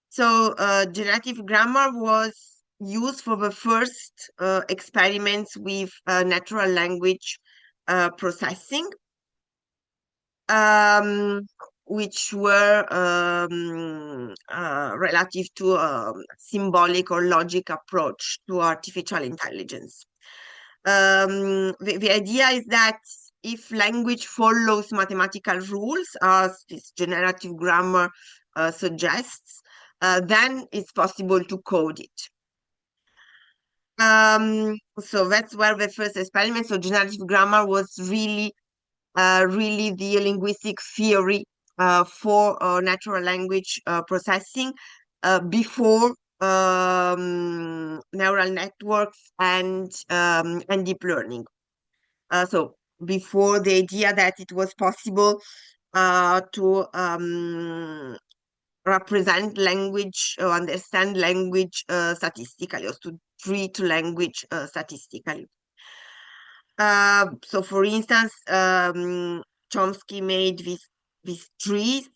So generative grammar was used for the first experiments with natural language processing, which were relative to a symbolic or logic approach to artificial intelligence. The idea is that if language follows mathematical rules, as this generative grammar suggests, then it's possible to code it. So that's where the first experiment. So generative grammar was really the linguistic theory for natural language processing before neural networks and deep learning. So before the idea that it was possible to represent language or understand language statistically, or to treat language statistically. So for instance, Chomsky made these trees.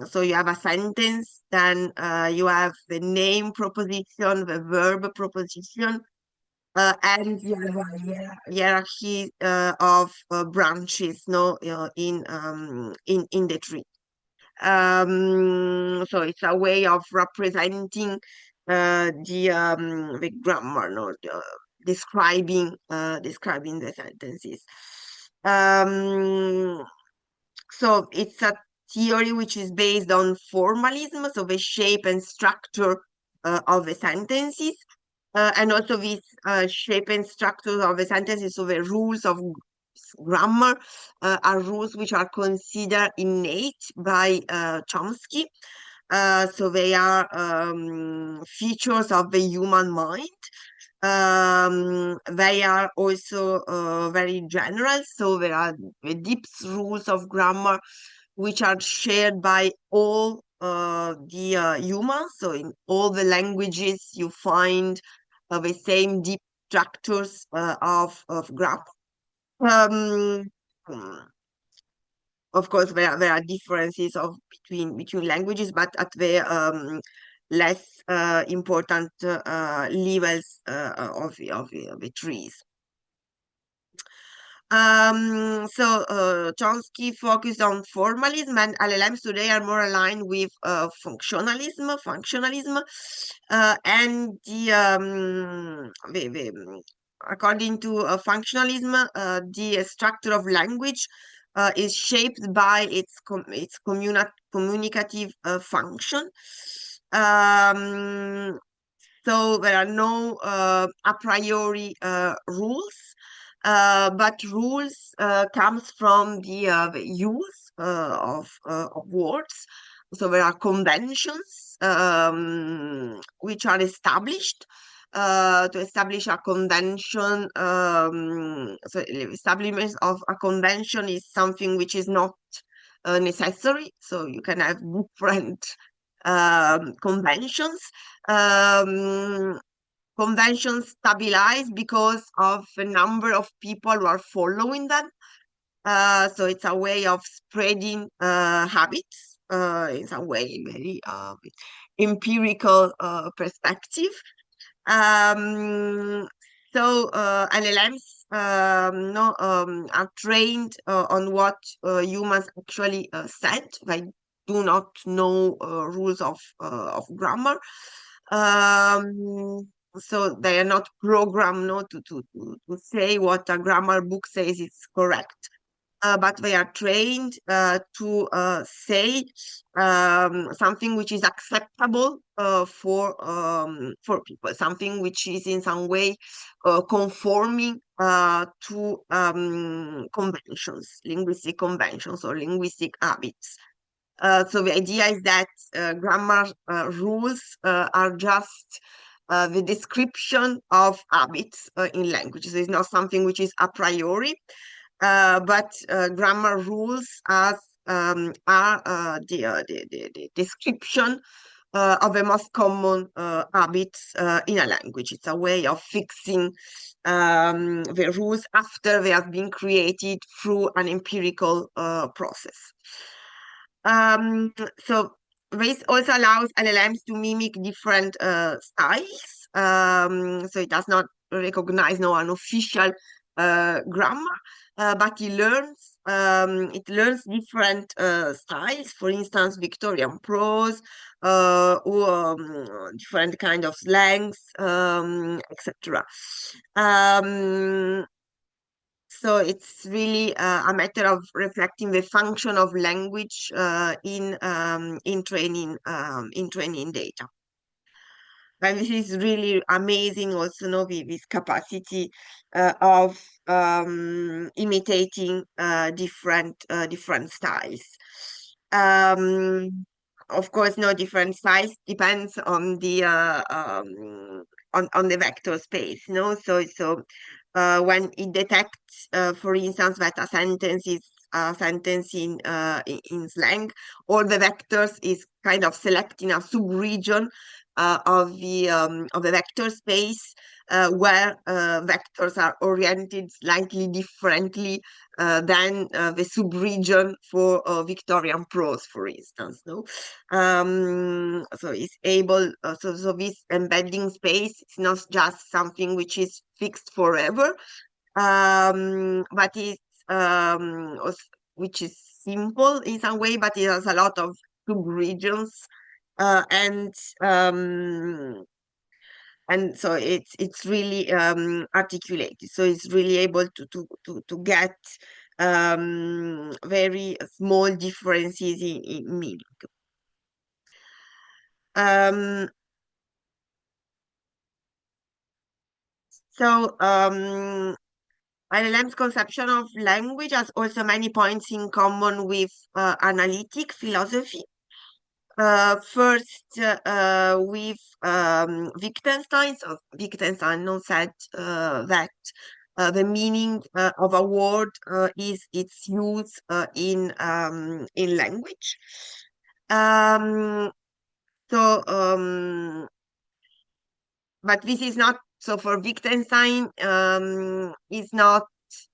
So you have a sentence, then you have the name proposition, the verb proposition, and you have a hierarchy of branches, no, in the tree. So it's a way of representing the grammar, no, describing the sentences. So it's a theory which is based on formalism, so the shape and structure of the sentences, and also these shape and structure of the sentences, so the rules of grammar are rules which are considered innate by Chomsky. So they are features of the human mind. They are also very general, so there are the deep rules of grammar which are shared by all the humans. So in all the languages you find the same deep structures of grammar. Um, of course, there are differences between languages, but at the less important levels of the trees. Chomsky focused on formalism, and LLMs today are more aligned with functionalism, and according to functionalism, the structure of language is shaped by its communicative function. So there are no a priori rules, but rules comes from the use of words. So there are conventions which are established. To establish a convention, so establishment of a convention is something which is not necessary. So you can have different conventions. Conventions stabilize because of the number of people who are following them. So it's a way of spreading habits. It's a way very empirical perspective. So LLMs no, are trained on what humans actually said. They do not know rules of grammar. So they are not programmed, no, to say what a grammar book says is correct. But they are trained to say something which is acceptable for people, something which is in some way conforming to conventions, linguistic conventions or linguistic habits. So the idea is that grammar rules are just the description of habits in language. So it's not something which is a priori. But grammar rules are the description of the most common habits in a language. It's a way of fixing the rules after they have been created through an empirical process. So this also allows LLMs to mimic different styles. So it does not recognize an official grammar, but it learns different styles. For instance, Victorian prose or different kind of slangs, etc. So it's really a matter of reflecting the function of language in training data. And this is really amazing also, no, this capacity of imitating different styles. Of course, no, different styles depends on the on the vector space, no. So when it detects, for instance, that a sentence is a sentence in slang, all the vectors is kind of selecting a subregion of the vector space, where vectors are oriented slightly differently than the subregion for Victorian prose, for instance. No, so it's able. So this embedding space is not just something which is fixed forever, but it's which is simple in some way, but it has a lot of subregions, and so it's really articulated. So it's really able to get very small differences in meaning. Um, so LLM's conception of language has also many points in common with analytic philosophy. First, with Wittgenstein. So Wittgenstein said that the meaning of a word is its use in language. Um, so, but this is not so for Wittgenstein. Is not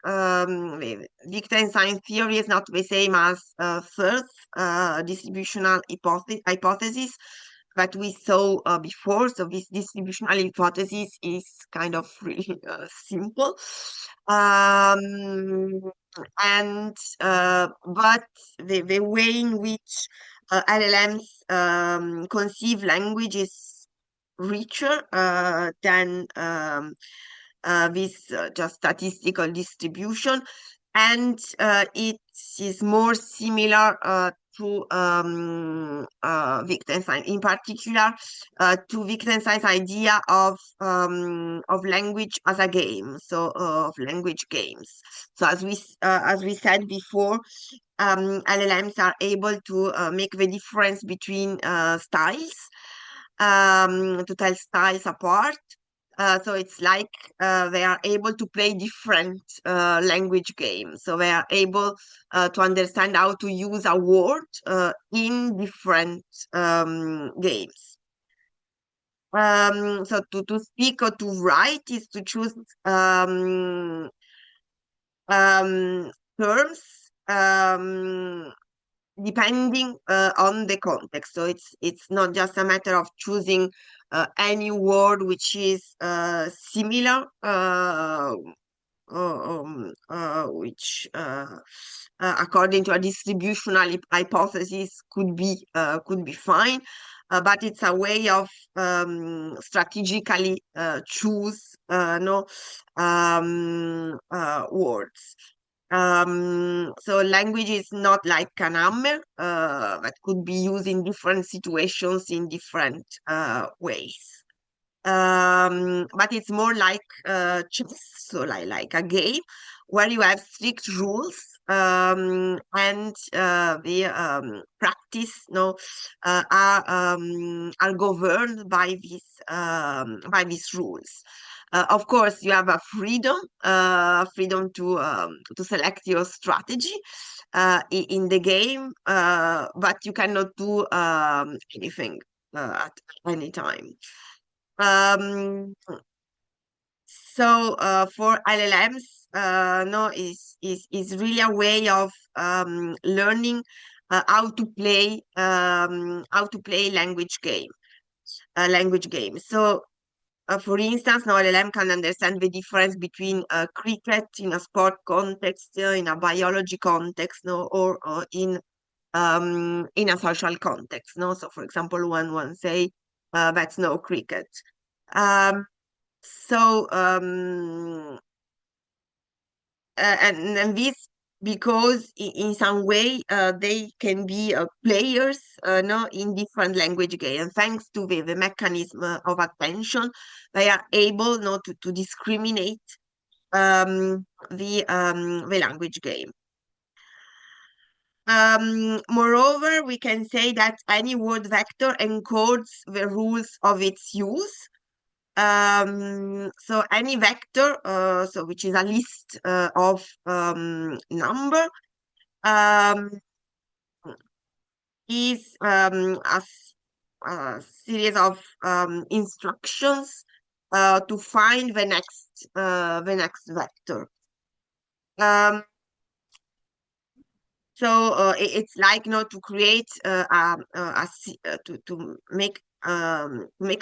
Wittgenstein theory is not the same as first distributional hypothesis that we saw before. So this distributional hypothesis is kind of really simple, and but the way in which LLMs conceive language is richer than this just statistical distribution, and it is more similar to Wittgenstein, in particular to Wittgenstein's idea of language as a game, so of language games. So as we said before, LLMs are able to make the difference between styles, to tell styles apart. So it's like they are able to play different language games. So they are able to understand how to use a word in different games. So to speak or to write is to choose terms depending on the context. So it's not just a matter of choosing any word which is similar, which according to a distributional hypothesis could be fine, but it's a way of strategically choose words. So language is not like an hammer that could be used in different situations in different ways. But it's more like chess, so like a game where you have strict rules, and the practice are governed by these rules. Of course, you have a freedom to select your strategy in the game, but you cannot do anything at any time. So for LLMs, no, is really a way of learning how to play language game. So for instance, now LLM can understand the difference between cricket in a sport context, in a biology context, no, or in a social context, no. So for example, one say that's no cricket. So and this because in some way they can be players no, in different language games, and thanks to the mechanism of attention, they are able not to discriminate the language game. Moreover, we can say that any word vector encodes the rules of its use. So any vector, so which is a list of number, is as series of instructions to find the next vector. So it's like, to create to make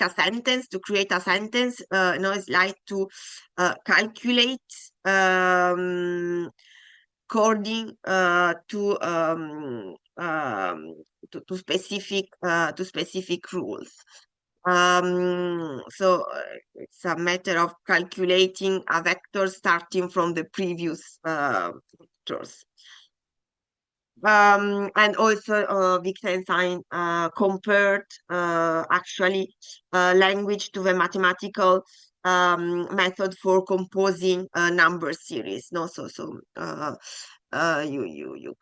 a sentence, to create a sentence. It's like to calculate according to specific rules. So it's a matter of calculating a vector starting from the previous vectors. And also Wittgenstein compared actually language to the mathematical method for composing number series. You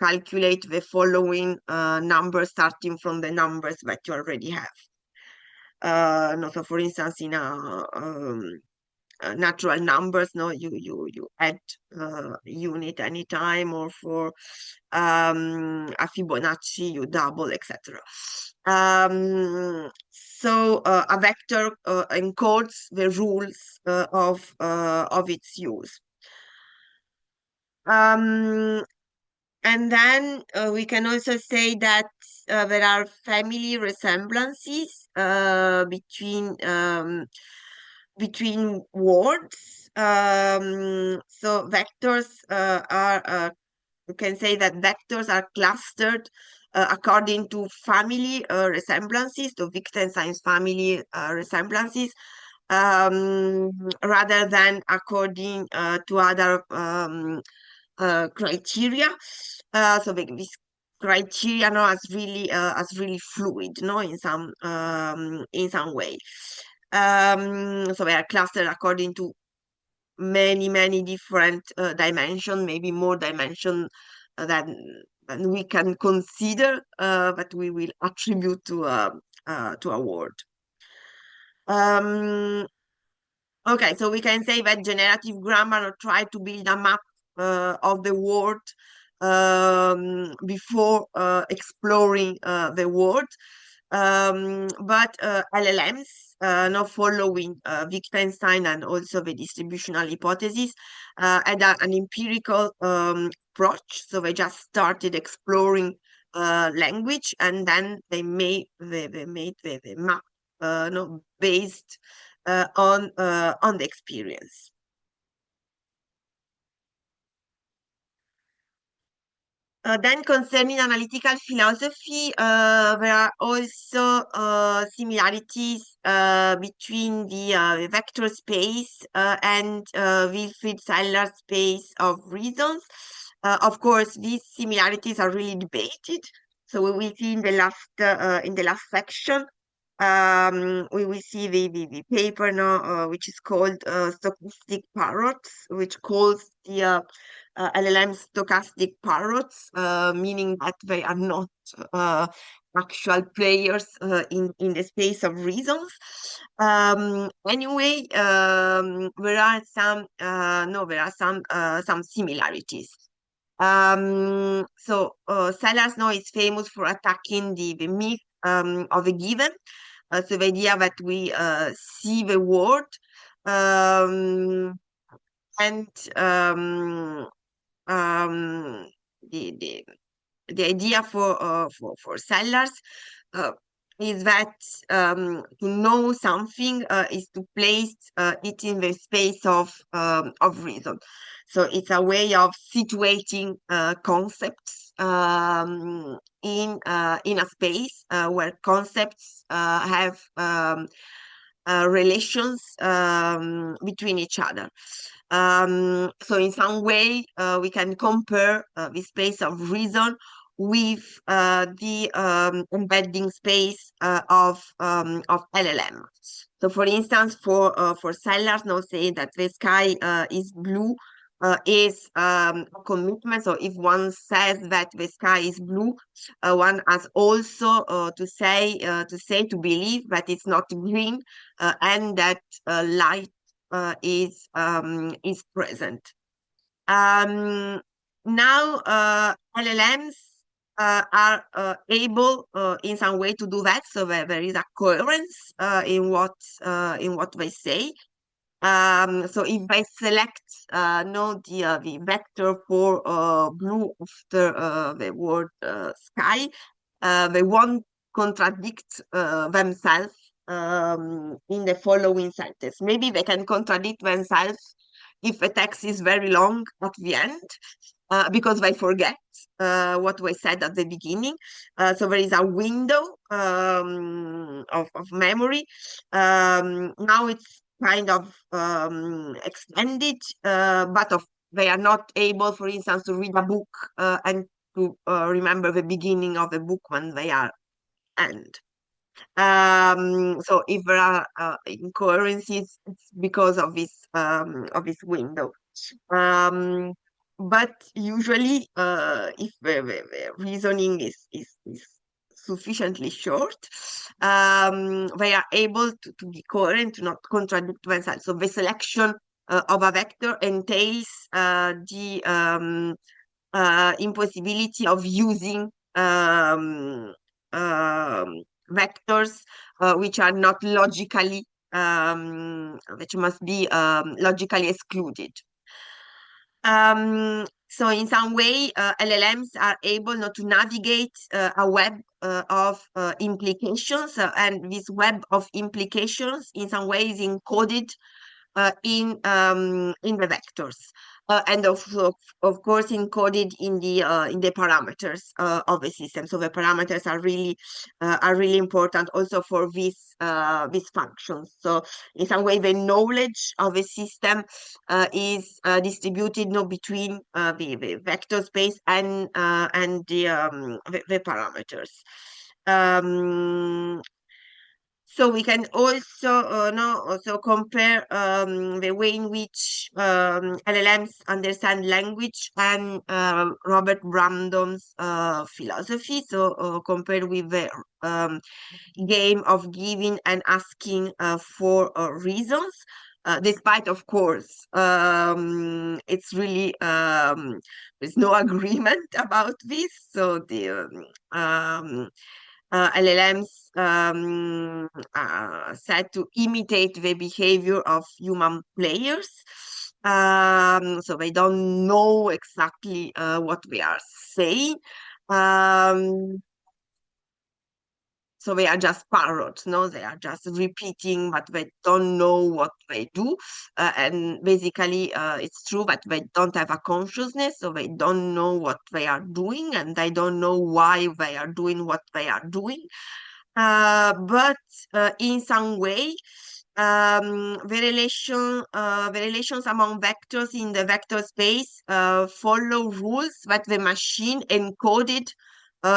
calculate the following numbers starting from the numbers that you already have. So for instance, in natural numbers, you add unit anytime, or for a Fibonacci you double, etc. So a vector encodes the rules of its use. And then we can also say that there are family resemblances between words. So vectors you can say that vectors are clustered according to family resemblances, to Wittgenstein's family resemblances, rather than according to other criteria. So this criteria as really fluid, in some way. So they are clustered according to many different dimensions, maybe more dimension than we can consider, but we will attribute to a word. Okay, so we can say that generative grammar try to build a map of the word before exploring the word. But LLMs, now following Wittgenstein and also the distributional hypothesis, had an empirical approach. So they just started exploring language, and then they made the map based on the experience. Then concerning analytical philosophy, there are also similarities between the vector space and Wilfried Seller's space of reasons. Of course, these similarities are really debated. So we will see in the last section. We will see the paper now, which is called Stochastic Parrots, which calls the LLM stochastic parrots, meaning that they are not actual players in the space of reasons. Anyway, there are some similarities. So Sellers now is famous for attacking the myth of a given. So the idea that we see the word and the idea for Sellers is that to know something is to place it in the space of reason. So it's a way of situating concepts in a space where concepts have relations between each other. So in some way, we can compare the space of reason with the embedding space of LLM. So for instance, for Sellers, now say that the sky is blue is a commitment. So if one says that the sky is blue, one has also to believe that it's not green and that light is present. Now LLMs are able in some way to do that, so there is a coherence in what they say. So if I select no the vector for blue after the word sky, they won't contradict themselves in the following sentence. Maybe they can contradict themselves if a text is very long at the end, because they forget what we said at the beginning. So there is a window of memory. Now it's kind of extended, they are not able, for instance, to read a book and to remember the beginning of the book when they are end. So if there are incoherencies, it's because of this window. Um, but usually, if the reasoning is sufficiently short, they are able to be coherent, to not contradict themselves. So the selection of a vector entails the impossibility of using vectors which are not logically, which must be logically excluded. So in some way, LLMs are able not to navigate a web of implications, and this web of implications in some way is encoded in the vectors, and of course encoded in the parameters of the system. So the parameters are really important also for these functions. So in some way, the knowledge of a system is distributed between the vector space and the parameters. So we can also compare the way in which LLMs understand language and Robert Brandon's philosophy. So compared with the game of giving and asking for reasons. Despite, of course, it's really there's no agreement about this. So the LLMs said to imitate the behavior of human players. So they don't know exactly what we are saying. So they are just parrots, no? They are just repeating, but they don't know what they do. And basically, it's true that they don't have a consciousness, so they don't know what they are doing, and they don't know why they are doing what they are doing. But in some way, the relations among vectors in the vector space follow rules that the machine encoded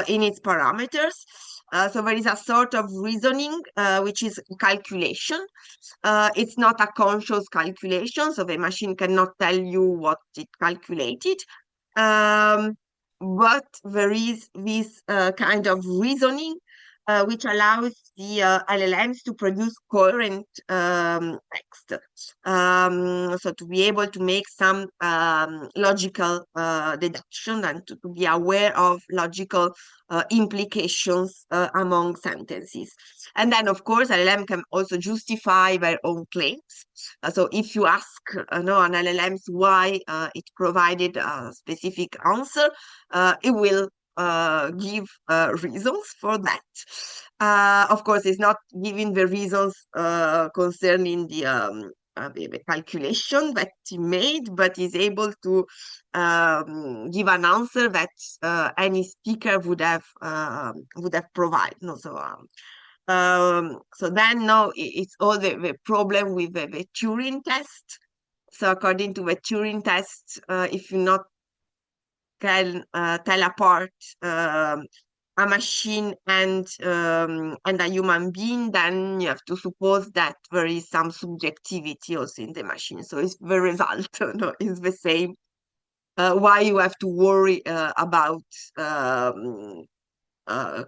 in its parameters. So there is a sort of reasoning, which is calculation. It's not a conscious calculation, so the machine cannot tell you what it calculated. But there is this kind of reasoning which allows the LLMs to produce coherent text. So to be able to make some logical deduction and to be aware of logical implications among sentences. And then, of course, LLM can also justify their own claims. So if you ask an LLM why it provided a specific answer, it will give reasons for that. Of course, it's not giving the reasons concerning the calculation that he made, but is able to give an answer that any speaker would have provided. No, so then now it's all the problem with the Turing test. So according to the Turing test, if you not can tell apart a machine and a human being, then you have to suppose that there is some subjectivity also in the machine. So it's the result is the same. Why you have to worry about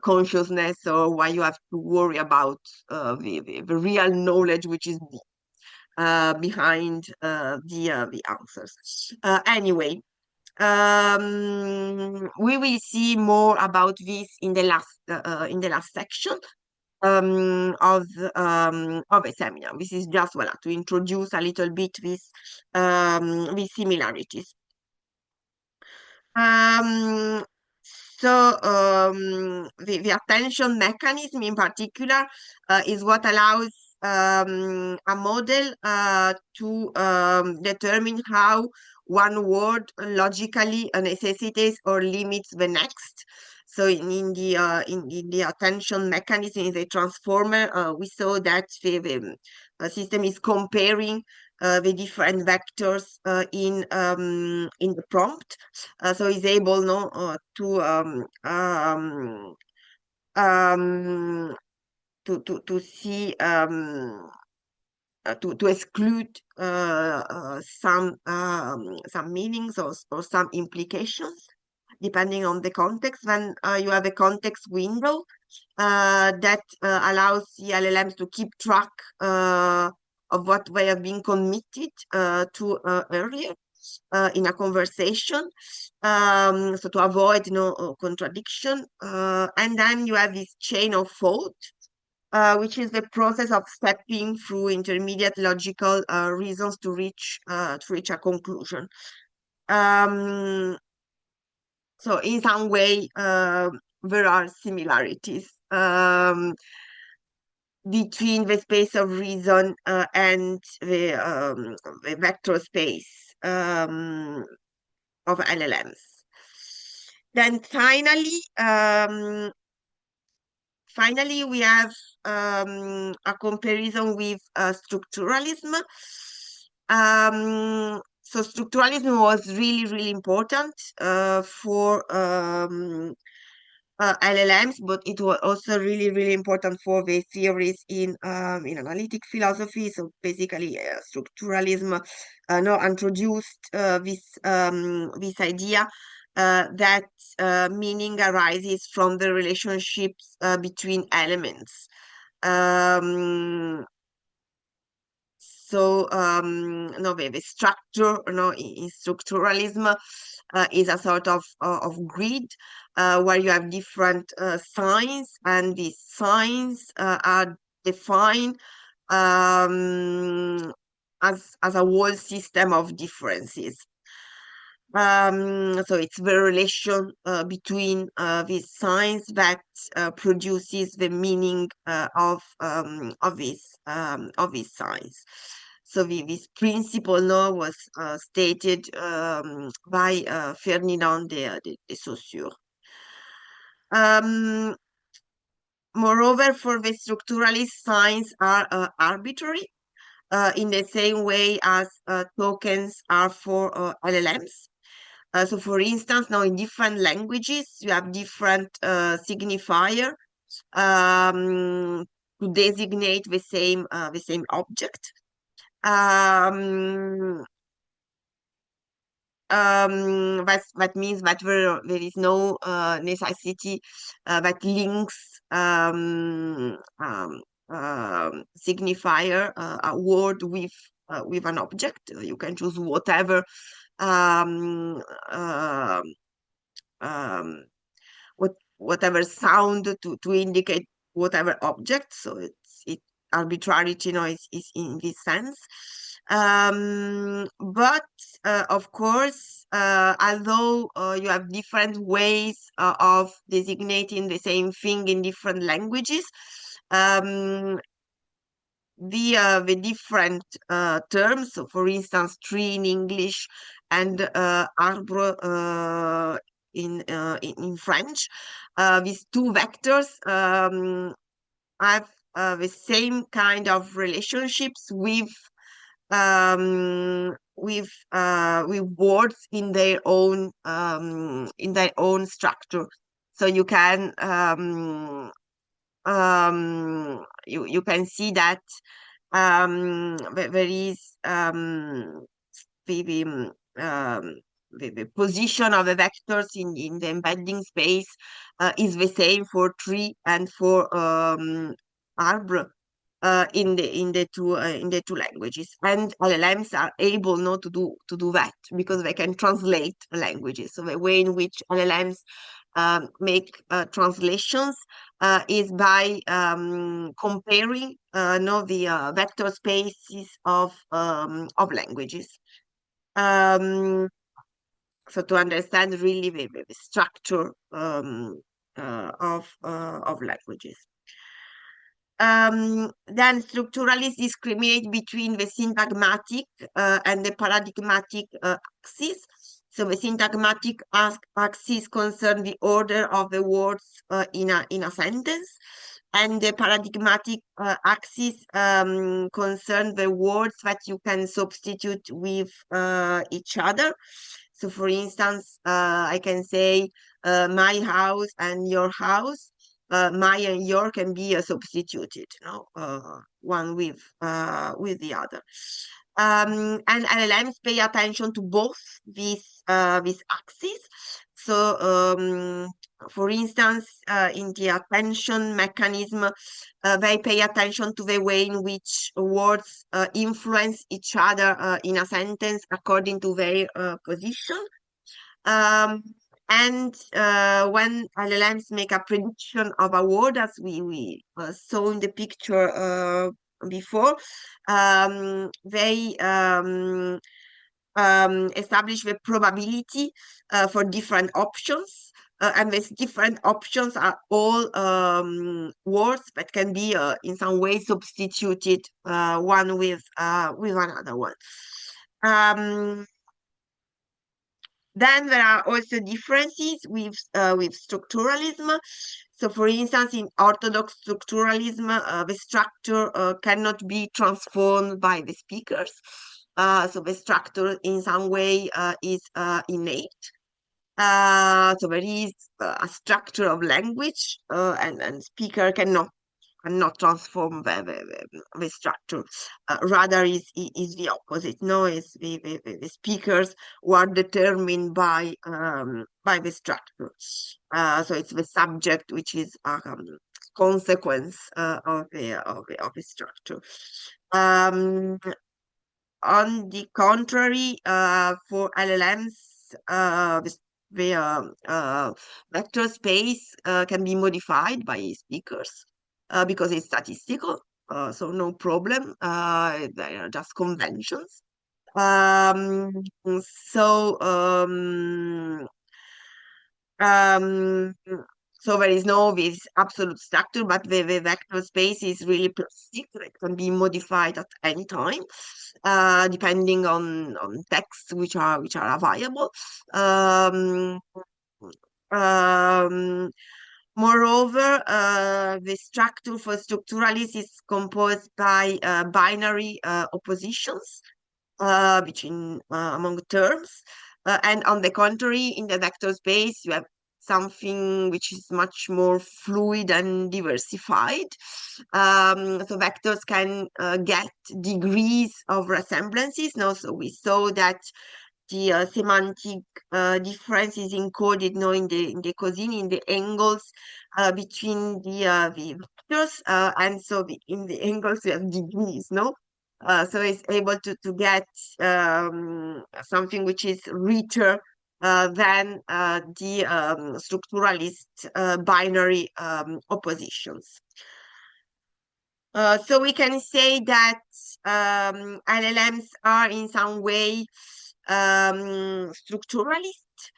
consciousness, or why you have to worry about the real knowledge which is behind the answers. Anyway, We will see more about this in the last section of a seminar. This is just to introduce a little bit these similarities. Um, the attention mechanism in particular is what allows a model to determine how one word logically necessitates or limits the next. So in the attention mechanism, in the transformer, we saw that the system is comparing the different vectors in the prompt, so is able to see to exclude some meanings or some implications depending on the context. When you have a context window that allows the LLMs to keep track of what they have been committed to earlier in a conversation, so to avoid contradiction. And then you have this chain of thought, which is the process of stepping through intermediate logical reasons to reach a conclusion. So in some way, there are similarities between the space of reason and the vector space of LLMs. Then finally, we have a comparison with structuralism. So structuralism was really, really important for LLMs, but it was also really, really important for the theories in analytic philosophy. So basically, structuralism introduced this idea that meaning arises from the relationships between elements. The structure, in structuralism is a sort of grid where you have different signs, and these signs are defined as a whole system of differences. So it's the relation between these signs that produces the meaning of these signs. So this principle now was stated by Ferdinand de Saussure. Moreover, for the structuralist, signs are arbitrary in the same way as tokens are for LLMs. So for instance, now in different languages, you have different signifier to designate the same object. That means that there is no necessity that links signifier a word with an object. You can choose whatever whatever sound to indicate whatever object. So it arbitrarity, is in this sense. But of course, although you have different ways of designating the same thing in different languages, the different terms, so for instance, tree in English and arbre in French, these two vectors have the same kind of relationships with words in their own structure. So you can you can see that there is the position of the vectors in the embedding space is the same for tree and for arbre. in the two languages, and LLMs are able not to do that because they can translate languages. So the way in which LLMs make translations is by comparing the vector spaces of languages. So to understand really the structure of languages. Then structuralists discriminate between the syntagmatic and the paradigmatic axis. So the syntagmatic axis concerns the order of the words in a sentence, and the paradigmatic axis concerns the words that you can substitute with each other. So for instance, I can say my house and your house. My and your can be substituted, one with the other. And LLMs pay attention to both these axes. So, for instance, in the attention mechanism, they pay attention to the way in which words influence each other in a sentence according to their position. And when LLMs make a prediction of a word, as we saw in the picture before, they establish the probability for different options. And these different options are all words that can be in some way substituted one with another one. Then there are also differences with structuralism. So, for instance, in orthodox structuralism, the structure cannot be transformed by the speakers. So the structure in some way is innate. So there is a structure of language, and speaker cannot transform the structure. Rather, is the opposite. No, is the speakers who are determined by the structure. So it's the subject which is a consequence of the structure. On the contrary, for LLMs, the vector space can be modified by speakers because it's statistical, so no problem. They are just conventions. So um, so there is no this absolute structure, but the vector space is really plastic. It can be modified at any time, depending on texts which are available. Um, um, Moreover, the structure for structuralists is composed by binary oppositions between among terms. And on the contrary, in the vector space, you have something which is much more fluid and diversified. So vectors can get degrees of resemblances. Now, so we saw that the semantic difference is encoded now in the cosine, in the angles between the vectors, and so in the angles we have degrees, no? So it's able to get something which is richer than the structuralist binary oppositions. So we can say that LLMs are in some way structuralist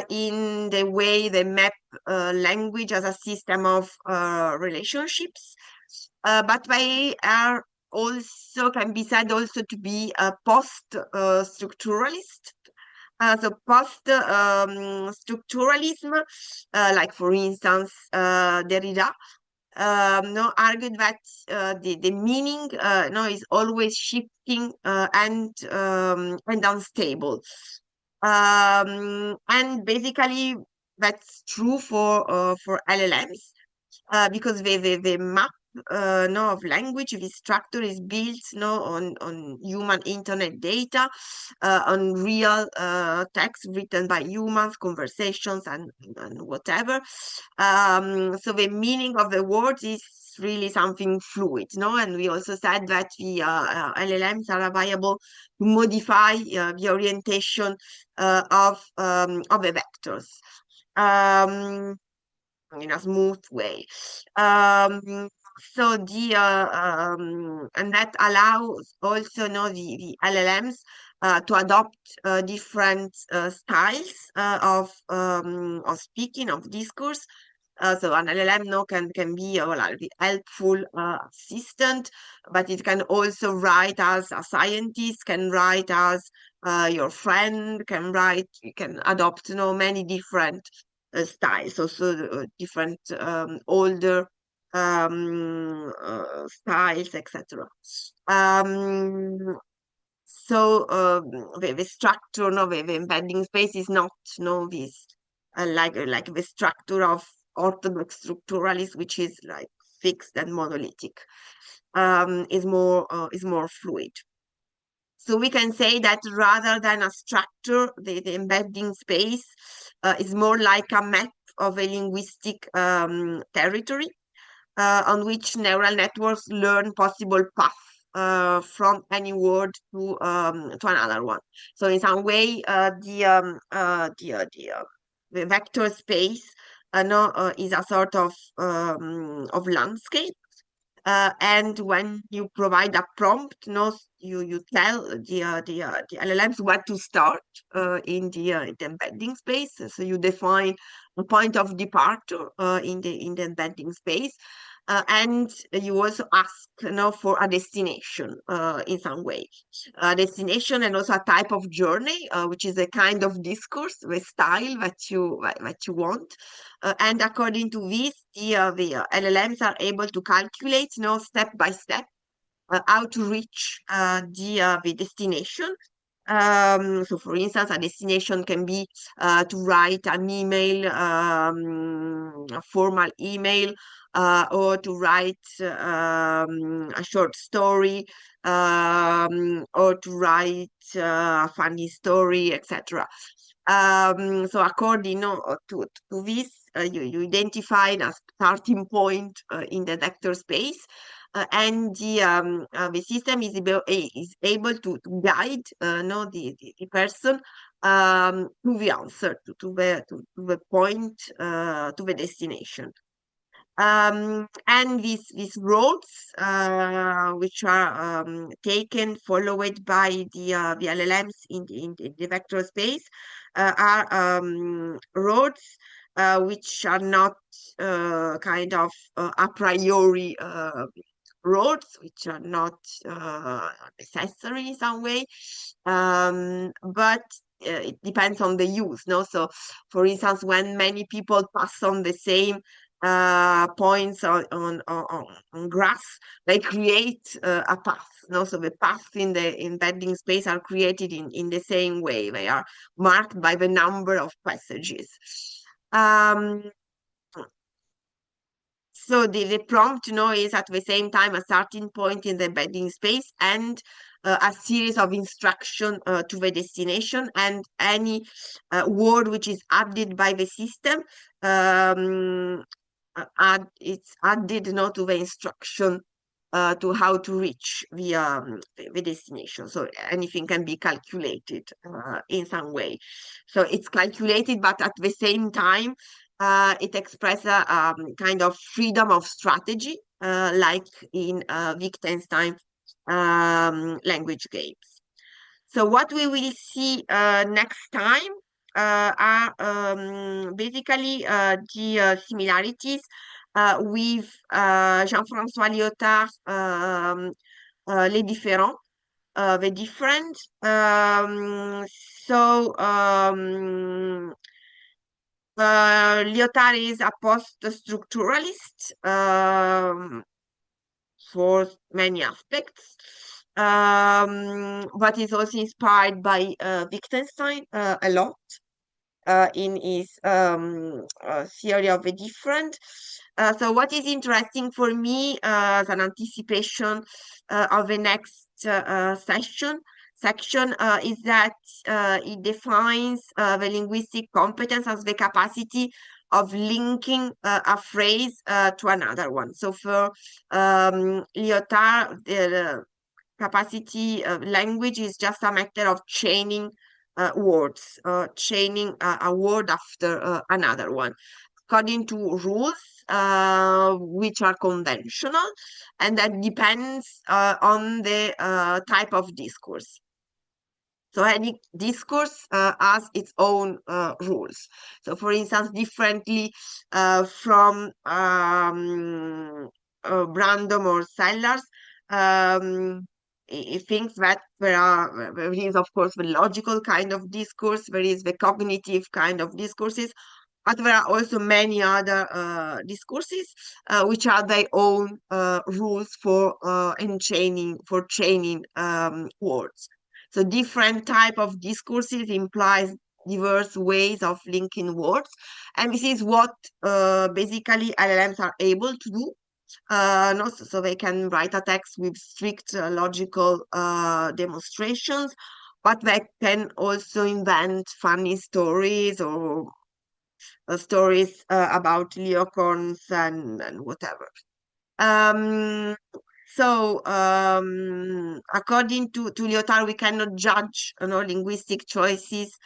in the way they map language as a system of relationships, but they are also can be said also to be a post-structuralist. So post-structuralism, like for instance Derrida, no, argued that the meaning no, is always shifting and unstable. And basically that's true for LLMs because they map no, of language. This structure is built no, on human internet data, on real text written by humans, conversations, and whatever. So the meaning of the words is really something fluid, no? And we also said that the LLMs are available to modify the orientation of the vectors. Um, in a smooth way. So and that allows also no, the LLMs to adopt different styles of speaking, of discourse. So an LLM no, can be well, the helpful assistant, but it can also write as a scientist, can write as your friend, can write, you can adopt you know, many different styles, also different older styles, etc. Um, so the structure, no, the embedding space is not no this like the structure of orthodox structuralism, which is like fixed and monolithic. Is more fluid. So we can say that rather than a structure, the embedding space is more like a map of a linguistic territory on which neural networks learn possible paths from any word to another one. So in some way, the vector space no, is a sort of landscape. And when you provide a prompt, no, you tell the LLMs where to start the embedding space. So you define a point of departure in the embedding space, and you also ask you know, for a destination in some way, a destination and also a type of journey, which is a kind of discourse, the style that you want. And according to this, the LLMs are able to calculate, you know, step by step how to reach the destination. So, for instance, a destination can be to write an email, a formal email, or to write a short story, or to write a funny story, etc. So according no, to this, you identify a starting point in the vector space, and the system is able to guide no, the person to the answer, to the point, to the destination. And these roads, which are taken, followed by the LLMs in the vector space, are roads which are not kind of a priori roads, which are not necessary in some way, but it depends on the use. No, so for instance, when many people pass on the same points on grass, they create a path. No, so the paths in the embedding space are created in the same way. They are marked by the number of passages. Um, so the prompt, you know, is at the same time a starting point in the embedding space and a series of instruction to the destination, and any word which is added by the system it's added you know, to the instruction to how to reach the destination. So anything can be calculated in some way. So it's calculated, but at the same time, it expresses a kind of freedom of strategy, like in Wittgenstein language games. So what we will see next time are basically the similarities with Jean-François Lyotard, Les Différend, the different. So Lyotard is a post-structuralist for many aspects, but is also inspired by Wittgenstein a lot. in his theory of the different. So what is interesting for me as an anticipation of the next section is that it defines the linguistic competence as the capacity of linking a phrase to another one. So for Lyotard, the capacity of language is just a matter of chaining words, chaining a word after another one, according to rules which are conventional, and that depends on the type of discourse. So any discourse has its own rules. So, for instance, differently from Brandom or Sellers, he thinks that there is, of course, the logical kind of discourse, there is the cognitive kind of discourses, but there are also many other discourses which are their own rules for enchaining, for chaining words. So different type of discourses implies diverse ways of linking words, and this is what basically LLMs are able to do. So they can write a text with strict logical demonstrations, but they can also invent funny stories or stories about leocorns and whatever. Um, according to Lyotard, we cannot judge linguistic choices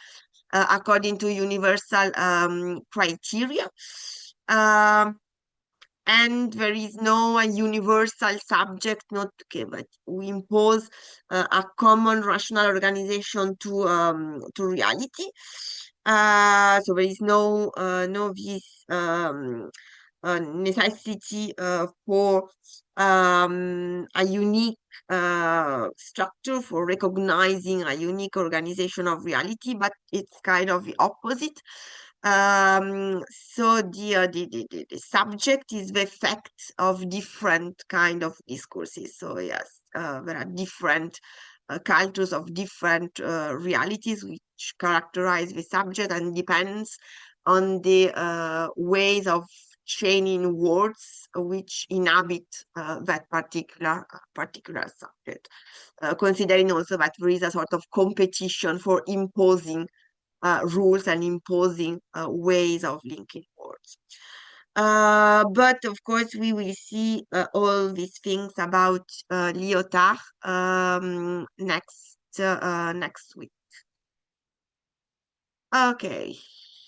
according to universal criteria. And there is no universal subject, not okay, but we impose a common rational organization to reality. So there is no this necessity for a unique structure for recognizing a unique organization of reality, but it's kind of the opposite. So the subject is the effect of different kind of discourses. So yes, there are different cultures of different realities which characterize the subject and depends on the ways of chaining words which inhabit that particular subject. Considering also that there is a sort of competition for imposing rules and imposing ways of linking words. But of course, we will see all these things about Lyotard next week. Okay,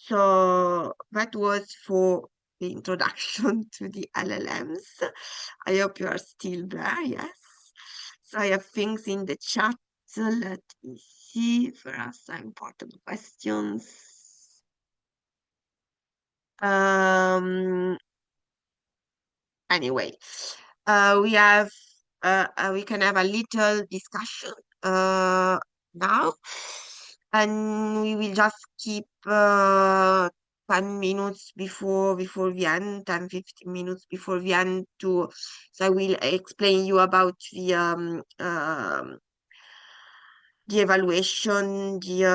so that was for the introduction to the LLMs. I hope you are still there, yes. So I have things in the chat. So let me see if there are some important questions. Anyway, we can have a little discussion now, and we will just keep 10 minutes before we end, 10, 15 minutes before we end so I will explain you about the evaluation, the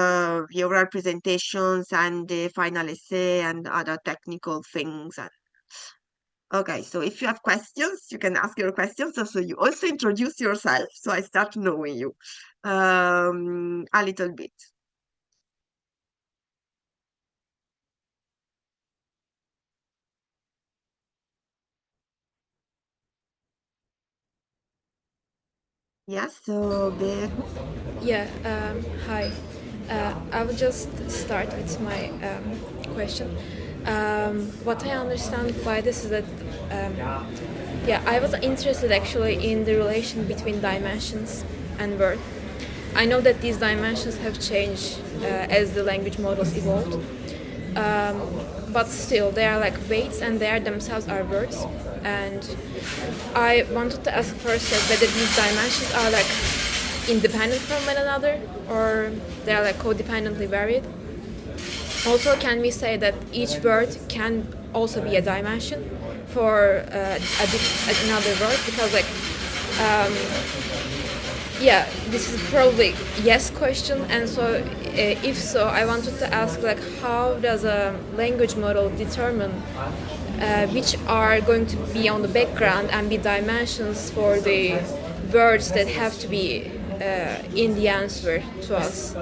oral presentations, and the final essay, and other technical things. Okay, so if you have questions, you can ask your questions. So you also introduce yourself, so I start knowing you a little bit. Yes, so Beru. Yeah, hi. I will just start with my question. What I understand by this is that, I was interested actually in the relation between dimensions and word. I know that these dimensions have changed as the language models evolved, but still they are like weights and they are themselves are words. And I wanted to ask first whether these dimensions are like independent from one another or they are like codependently varied. Also, can we say that each word can also be a dimension for another word? Because Yeah, this is probably yes question, and so if so, I wanted to ask like how does a language model determine which are going to be on the background and be dimensions for the words that have to be in the answer to us.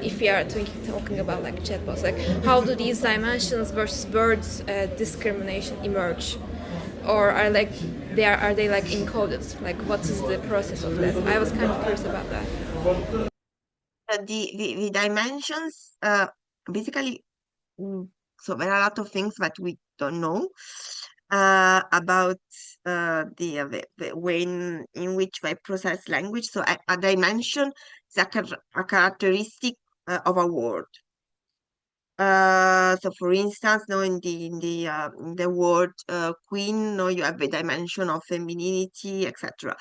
If we are talking about like chatbots, like how do these dimensions versus words discrimination emerge? Or are they like encoded? Like what is the process of that? I was kind of curious about that. The dimensions, basically, so there are a lot of things that we don't know about the way in which they process language. So a dimension is a characteristic of a word. So for instance, no, in the word queen, no, you have a dimension of femininity, etc.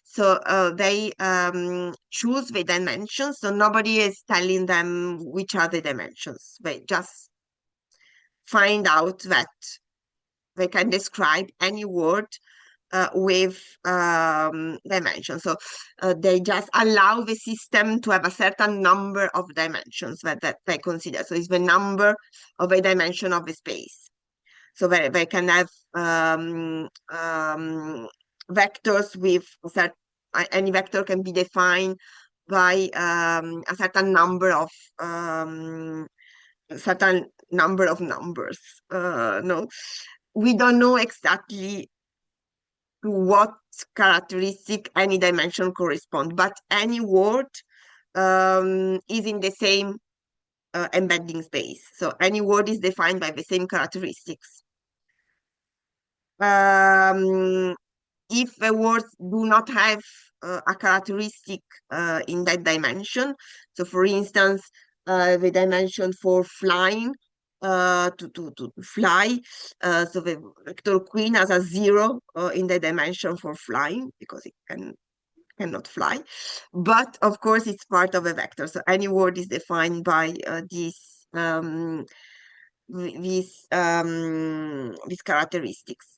So they choose the dimensions. So nobody is telling them which are the dimensions. They just find out that they can describe any word with dimensions. So they just allow the system to have a certain number of dimensions that they consider. So it's the number of a dimension of the space. So they can have vectors with any vector can be defined by a certain number of numbers. No, we don't know exactly to what characteristic any dimension correspond, but any word is in the same embedding space. So any word is defined by the same characteristics. If the words do not have a characteristic in that dimension, so for instance, the dimension for flying, to fly, so the vector queen has a 0 in the dimension for flying because it cannot fly, but of course it's part of a vector. So any word is defined by these characteristics.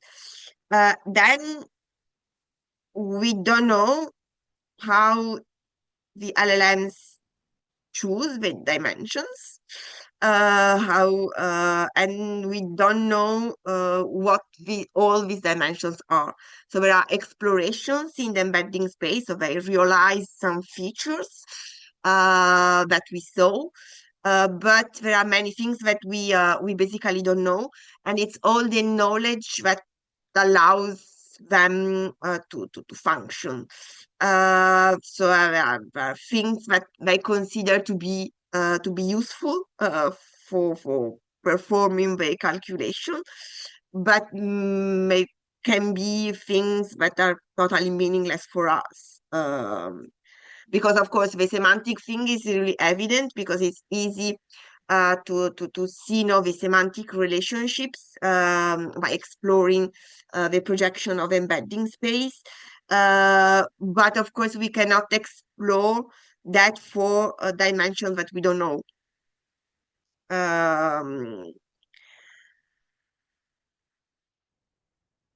Then we don't know how the LLMs choose the dimensions, and we don't know what all these dimensions are. So there are explorations in the embedding space, so they realize some features that we saw. But there are many things that we basically don't know, and it's all the knowledge that allows them to function. So there are things that they consider to be useful for performing the calculation, but can be things that are totally meaningless for us. Because of course the semantic thing is really evident because it's easy to see, the semantic relationships by exploring the projection of embedding space. But of course we cannot explore that for a dimension that we don't know.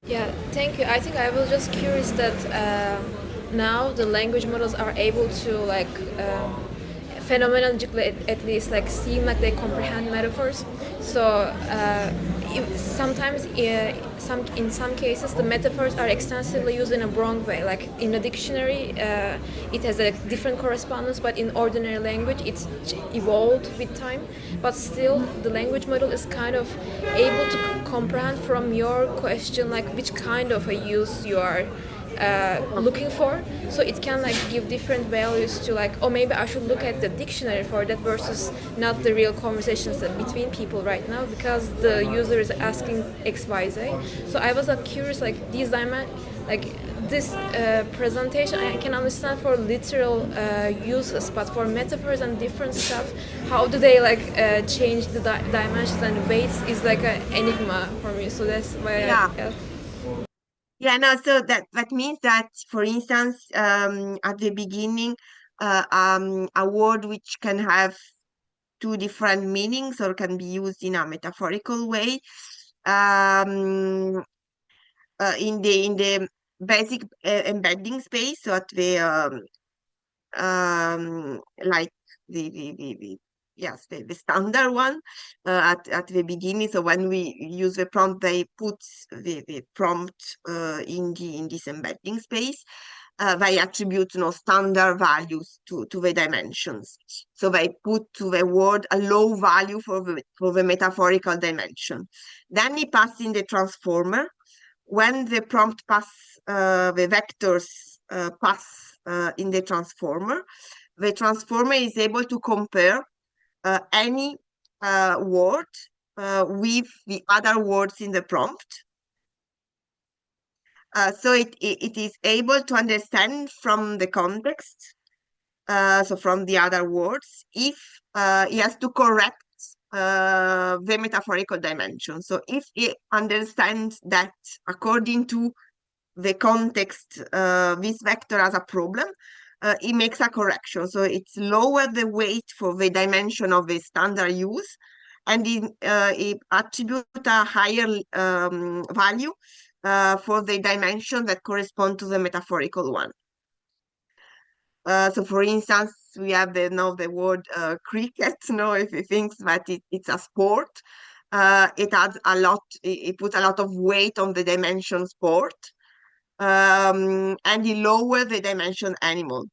Yeah, thank you. I think I was just curious that now the language models are able to like phenomenologically at least like seem like they comprehend metaphors. So sometimes in some cases the metaphors are extensively used in a wrong way. Like in a dictionary, it has a different correspondence, but in ordinary language, it's evolved with time. But still, the language model is kind of able to comprehend from your question, like which kind of a use you are looking for. So it can like give different values to like, oh, maybe I should look at the dictionary for that versus not the real conversations between people right now because the user is asking X, Y, Z. So I was like curious, like these this presentation I can understand for literal uses, but for metaphors and different stuff, how do they like change the dimensions and weights is like an enigma for me. So that's why Yeah. I Yeah, no, so that means that, for instance, at the beginning, a word which can have two different meanings or can be used in a metaphorical way, in the basic embedding space, so at the like the yes, the standard one at the beginning. So when we use the prompt, they put the prompt in this embedding space. They attribute standard values to the dimensions. So they put to the word a low value for the metaphorical dimension. Then we pass in the transformer. When the prompt pass, the vectors pass in the transformer is able to compare any word with the other words in the prompt. So it is able to understand from the context, so from the other words, if he has to correct the metaphorical dimension. So if he understands that according to the context, this vector has a problem, it makes a correction. So it's lower the weight for the dimension of the standard use, and it attribute a higher value for the dimension that correspond to the metaphorical one. So for instance, we have the word cricket, if he thinks that it's a sport, it adds a lot, it puts a lot of weight on the dimension sport, and you lower the dimension animal.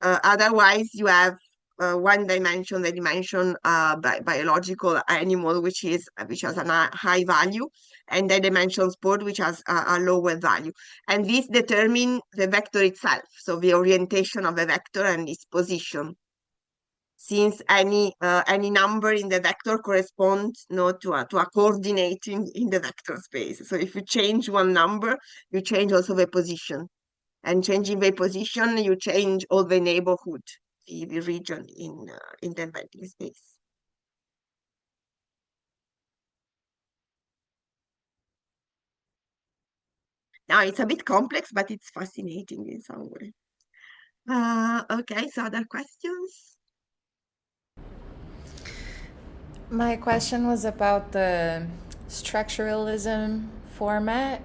Otherwise, you have one dimension, the dimension biological animal, which has a high value, and the dimension sport, which has a lower value. And this determines the vector itself, so the orientation of the vector and its position. Since any number in the vector corresponds to a coordinate in the vector space. So if you change one number, you change also the position. And changing the position, you change all the neighborhood, the region in the embedding space. Now it's a bit complex, but it's fascinating in some way. Okay, so other questions? My question was about the structuralism format.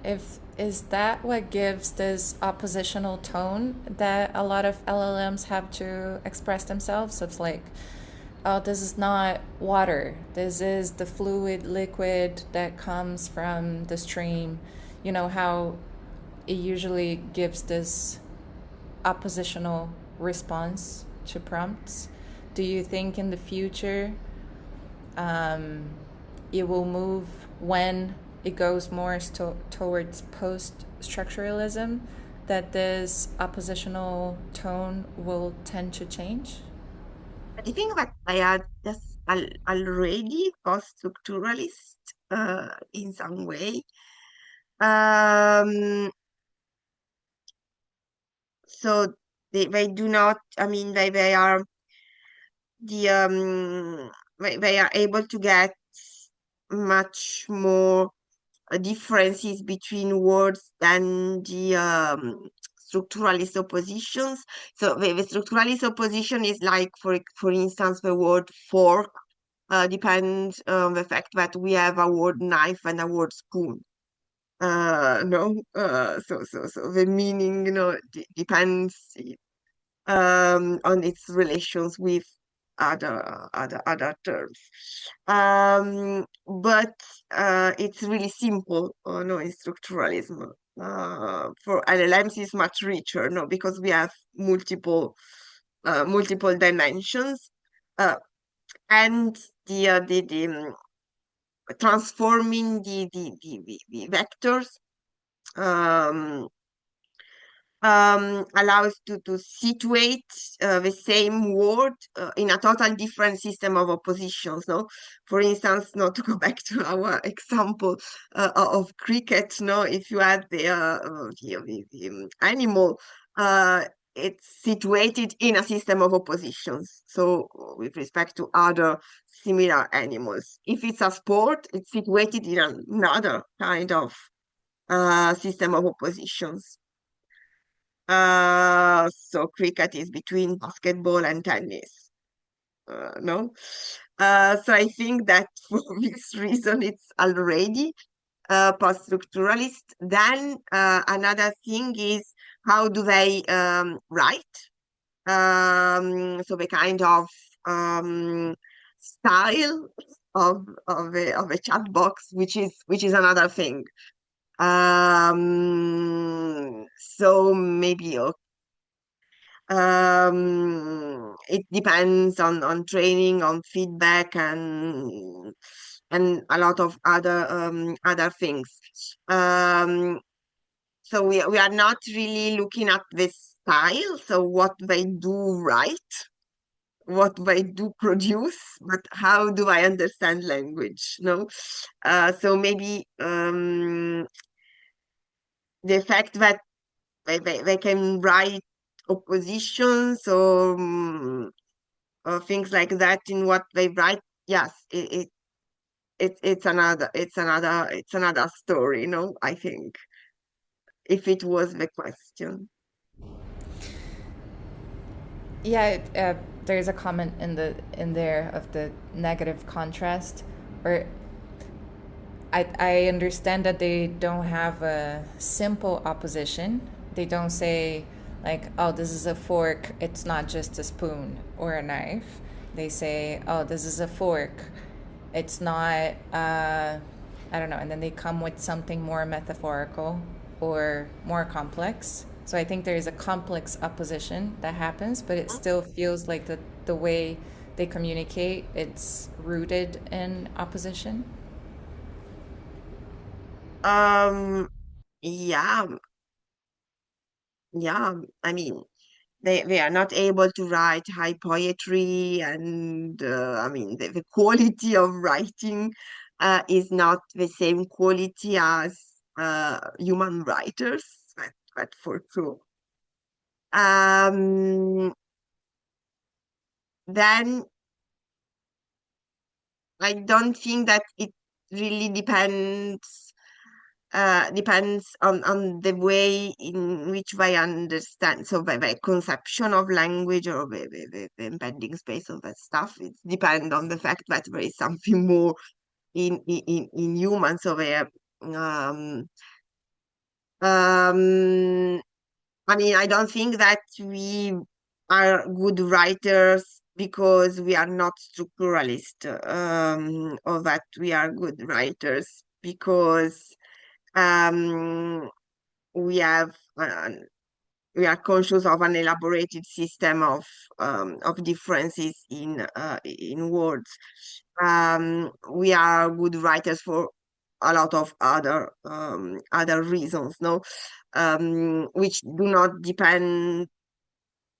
Is that what gives this oppositional tone that a lot of LLMs have to express themselves? So it's like, oh, this is not water. This is the fluid liquid that comes from the stream. You know how it usually gives this oppositional response to prompts. Do you think in the future it will move when it goes more towards post-structuralism, that this oppositional tone will tend to change? I think that I are just already post-structuralist in some way. So they do not, I mean, they are they are able to get much more differences between words than the structuralist oppositions. So the structuralist opposition is like, for instance, the word fork depends on the fact that we have a word knife and a word spoon. No, so the meaning, depends on its relations with other terms. But it's really simple, no, in structuralism. For LLMs, it's much richer, no, because we have multiple dimensions, and the transforming the vectors allows to situate the same word in a total different system of oppositions. No, for instance, not to go back to our example of cricket. No, if you add the animal, it's situated in a system of oppositions. So with respect to other similar animals, if it's a sport, it's situated in another kind of system of oppositions. So cricket is between basketball and tennis. No? So I think that for this reason, it's already post-structuralist. Then another thing is how do they write? So the kind of style of a chat box, which is another thing. So maybe it depends on training, on feedback, and a lot of other things. So we are not really looking at the style, so what they do right, what they do produce, but how do I understand language? No, so maybe the fact that they can write oppositions or things like that in what they write. Yes, it's another story. No, I think if it was the question. Yeah, there's a comment in there of the negative contrast, where I understand that they don't have a simple opposition. They don't say like, oh, this is a fork, it's not just a spoon or a knife. They say, oh, this is a fork, it's not, I don't know, and then they come with something more metaphorical or more complex. So I think there is a complex opposition that happens, but it still feels like the way they communicate, it's rooted in opposition. Um, yeah, yeah. I mean, they are not able to write high poetry, and I mean, the quality of writing is not the same quality as human writers. That for sure. Then I don't think that it really depends on the way in which they understand. So the conception of language or the embedding space of that stuff, it depends on the fact that there is something more in humans. So um, um, I mean, I don't think that we are good writers because we are not structuralist, or that we are good writers because um, we have we are conscious of an elaborated system of differences in words. We are good writers for a lot of other reasons, no, which do not depend,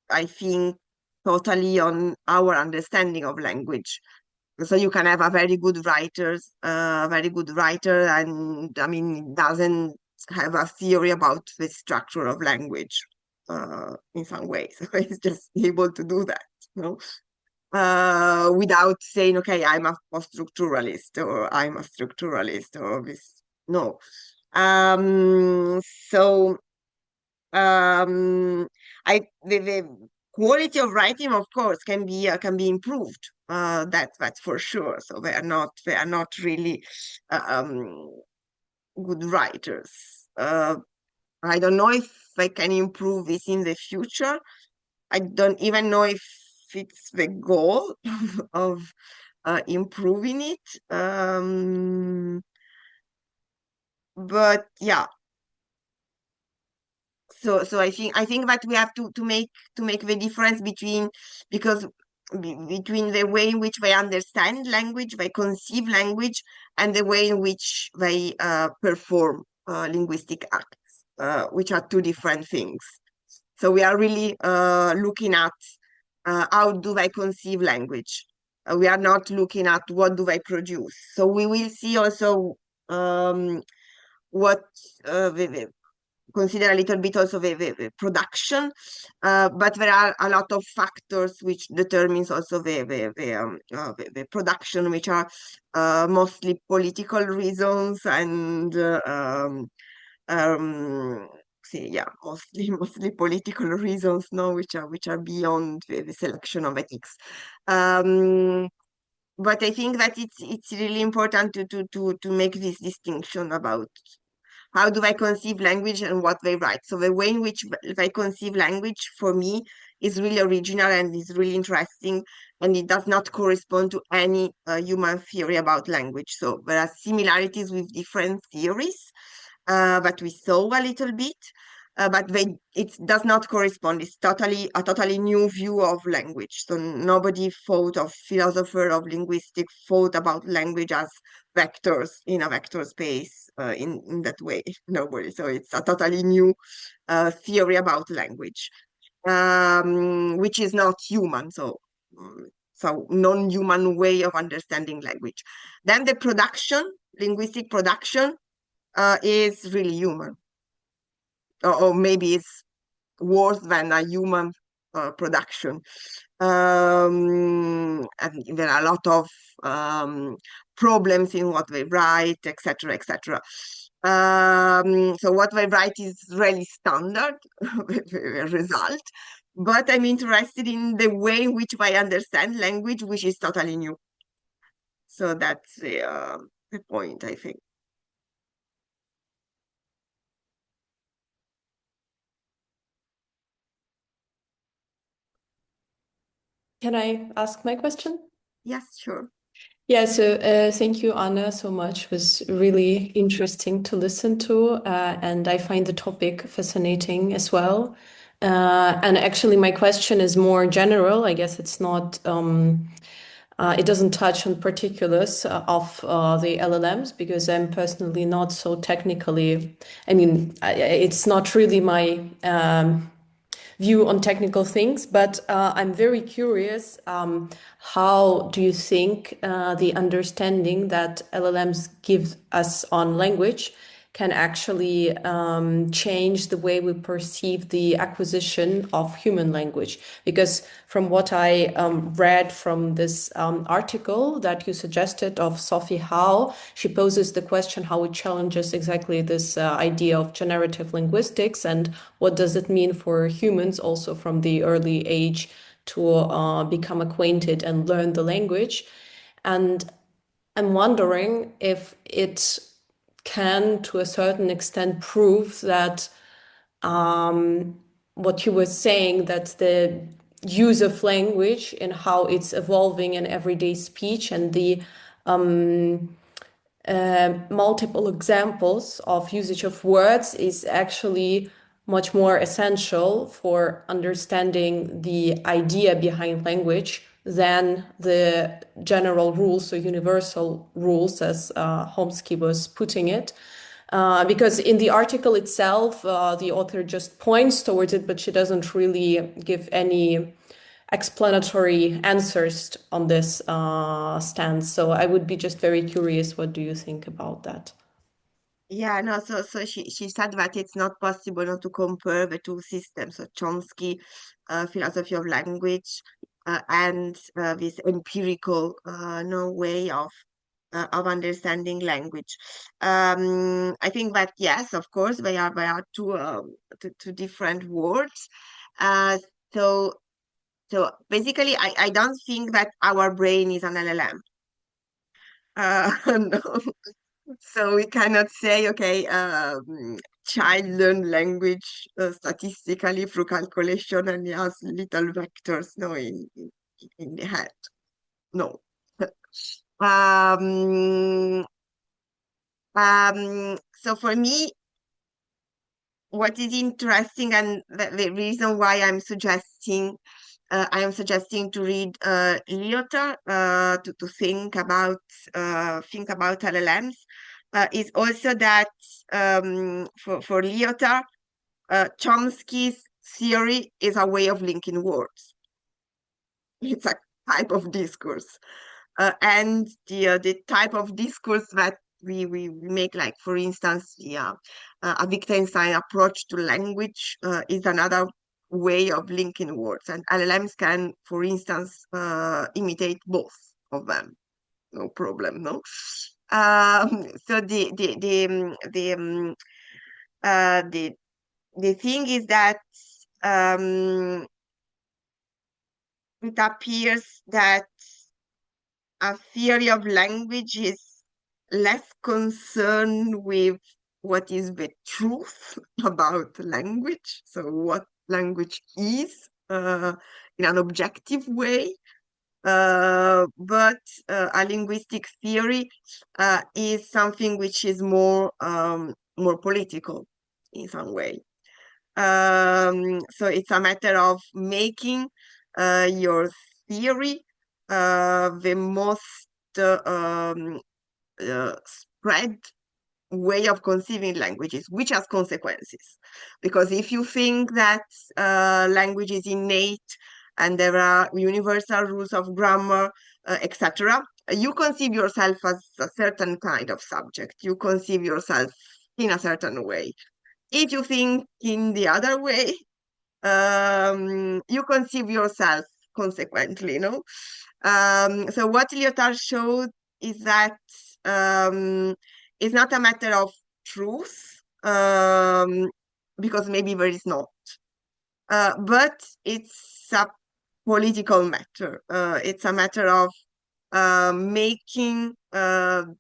I think, totally on our understanding of language. So you can have a very good writer, and I mean, doesn't have a theory about the structure of language in some ways. He's just able to do that, you know, without saying, okay, I'm a post-structuralist or I'm a structuralist or this. No. Um, so um, the quality of writing, of course, can be improved. That's for sure. So they are not really um, good writers. I don't know if I can improve this in the future. I don't even know if it's the goal of improving it. But yeah, so I think that we have to make the difference between, because between the way in which they understand language, they conceive language, and the way in which they perform linguistic acts, which are two different things. So we are really looking at how do they conceive language. We are not looking at what do they produce. So we will see also what the consider a little bit also the production, but there are a lot of factors which determines also the production, which are mostly political reasons and um, see, yeah, mostly political reasons, no, which are beyond the selection of ethics. Um, but I think that it's really important to make this distinction about how do I conceive language and what they write. So the way in which they conceive language for me is really original and is really interesting, and it does not correspond to any human theory about language. So there are similarities with different theories that we saw a little bit, but it does not correspond. It's a totally new view of language. So nobody thought of philosopher of linguistic thought about language as vectors in a vector space in that way. Nobody. So it's a totally new theory about language, which is not human. So non-human way of understanding language. Then the production, linguistic production, is really human, or maybe it's worse than a human production. And there are a lot of problems in what they write, etc., etc. So what they write is really standard result, but I'm interested in the way in which I understand language, which is totally new. So that's the point, I think. Can I ask my question? Yes, sure. Yeah, so thank you, Anna, so much. It was really interesting to listen to, and I find the topic fascinating as well. And actually, my question is more general. I guess it's not, it doesn't touch on particulars of the LLMs because I'm personally not so technically, I mean, it's not really my view on technical things, but I'm very curious. How do you think the understanding that LLMs give us on language can actually change the way we perceive the acquisition of human language? Because from what I read from this article that you suggested of Sophie Howe, she poses the question how it challenges exactly this idea of generative linguistics and what does it mean for humans also from the early age to become acquainted and learn the language. And I'm wondering if it can, to a certain extent, prove that what you were saying, that the use of language and how it's evolving in everyday speech and the multiple examples of usage of words is actually much more essential for understanding the idea behind language than the general rules or universal rules, as Homsky was putting it. Because in the article itself, the author just points towards it, but she doesn't really give any explanatory answers on this stance. So I would be just very curious, what do you think about that? Yeah, no, so she said that it's not possible not to compare the two systems, so Chomsky philosophy of language and this empirical no way of understanding language. I think that yes, of course, they are two different words. Uh, so so basically, I don't think that our brain is an LLM. No. So we cannot say, okay, child learn language statistically through calculation and he has little vectors, no, in the head. No. Um, so for me, what is interesting and the reason why I am suggesting to read Lyotard to think about LLMs is also that for Lyotard, Chomsky's theory is a way of linking words. It's a type of discourse, and the type of discourse that we make, like for instance, a Wittgenstein approach to language is another way of linking words, and LLMs can, for instance, imitate both of them, no problem, no. So the thing is that it appears that a theory of language is less concerned with what is the truth about language, so what language is in an objective way. But a linguistic theory is something which is more political in some way. So it's a matter of making your theory the most spread way of conceiving languages, which has consequences. Because if you think that language is innate and there are universal rules of grammar, etc., you conceive yourself as a certain kind of subject. You conceive yourself in a certain way. If you think in the other way, you conceive yourself consequently, no? So what Lyotard showed is that it's not a matter of truth, because maybe there is not, but it's a political matter. It's a matter of making to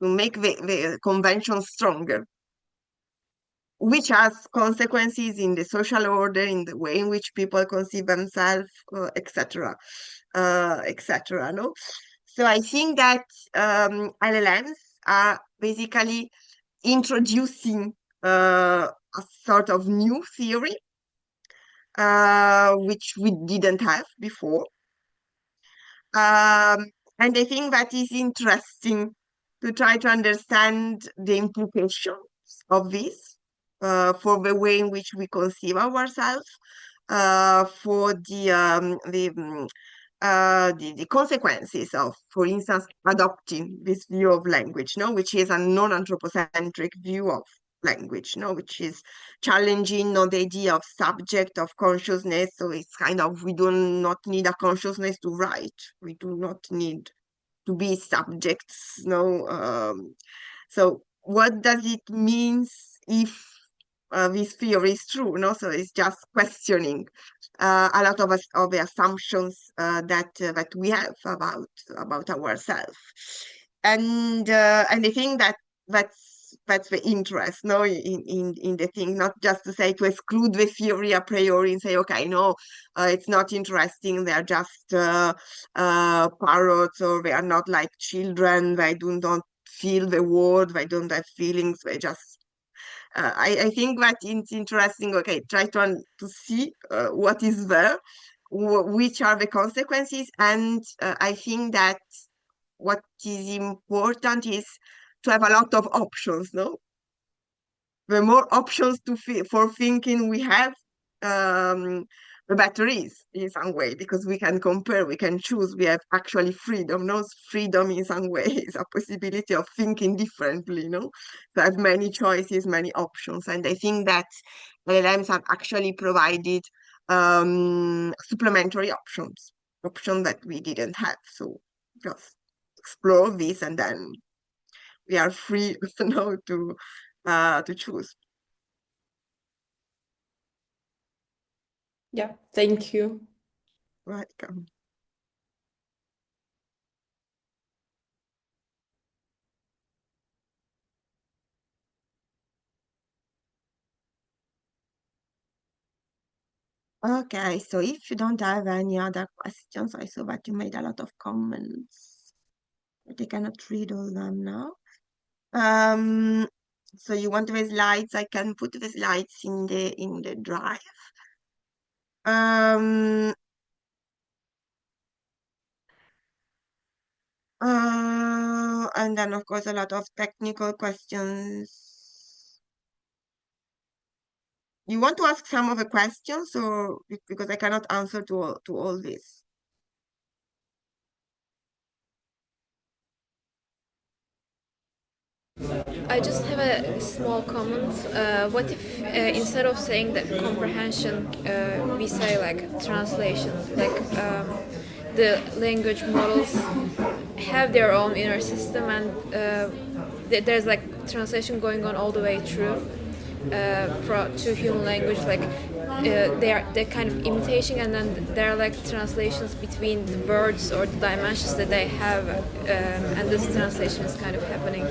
make the convention stronger, which has consequences in the social order, in the way in which people conceive themselves, etc., etc. No, so I think that LLMs are basically introducing a sort of new theory, which we didn't have before. And I think that is interesting to try to understand the implications of this for the way in which we conceive ourselves, for the consequences of, for instance, adopting this view of language, no, which is a non-anthropocentric view of language, no, which is challenging the idea of subject, of consciousness. So it's kind of, we do not need a consciousness to write. We do not need to be subjects, no. So what does it mean if this theory is true? No, so it's just questioning a lot of the assumptions that we have about ourselves, and I think that that's the interest, no, in the thing, not just to say to exclude the theory a priori and say, okay, no, it's not interesting. They are just parrots, or they are not like children. They do not feel the word. They don't have feelings. They just I think that it's interesting. Okay, try to see what is there, which are the consequences, and I think that what is important is to have a lot of options. No, the more options for thinking we have, the better is in some way, because we can compare, we can choose, we have actually freedom. No, freedom in some way is a possibility of thinking differently. No, to have many choices, many options, and I think that LLMs have actually provided supplementary options that we didn't have. So just explore this, and then we are free to choose. Yeah, thank you. Welcome. Okay, so if you don't have any other questions, I saw that you made a lot of comments, but I cannot read all them now. So you want the slides? I can put the slides in the drive. And then of course a lot of technical questions. You want to ask some of the questions, or because I cannot answer to all this? I just have a small comment. What if instead of saying that comprehension, we say like translation, like the language models have their own inner system, and there's like translation going on all the way through to human language. Like they're kind of imitating, and then there are like translations between the words or the dimensions that they have, and this translation is kind of happening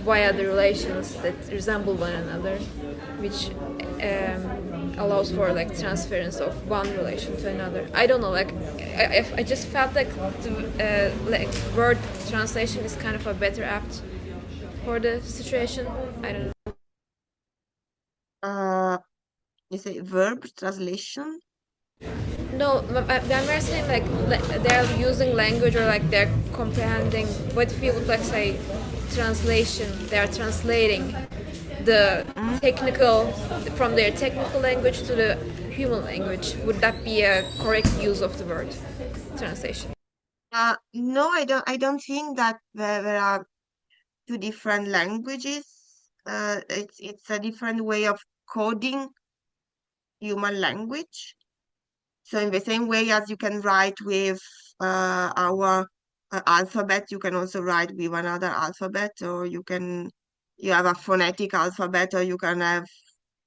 via the relations that resemble one another, which allows for like transference of one relation to another. I don't know, like I just felt like the like word translation is kind of a better apt for the situation. I don't know. You say verb translation? No, I'm saying like they're using language, or like they're comprehending. What if you would like say translation? They are translating the technical from their technical language to the human language. Would that be a correct use of the word translation? No, I don't think that there are two different languages. It's a different way of coding human language. So in the same way as you can write with our alphabet, you can also write with another alphabet, or you have a phonetic alphabet, or you can have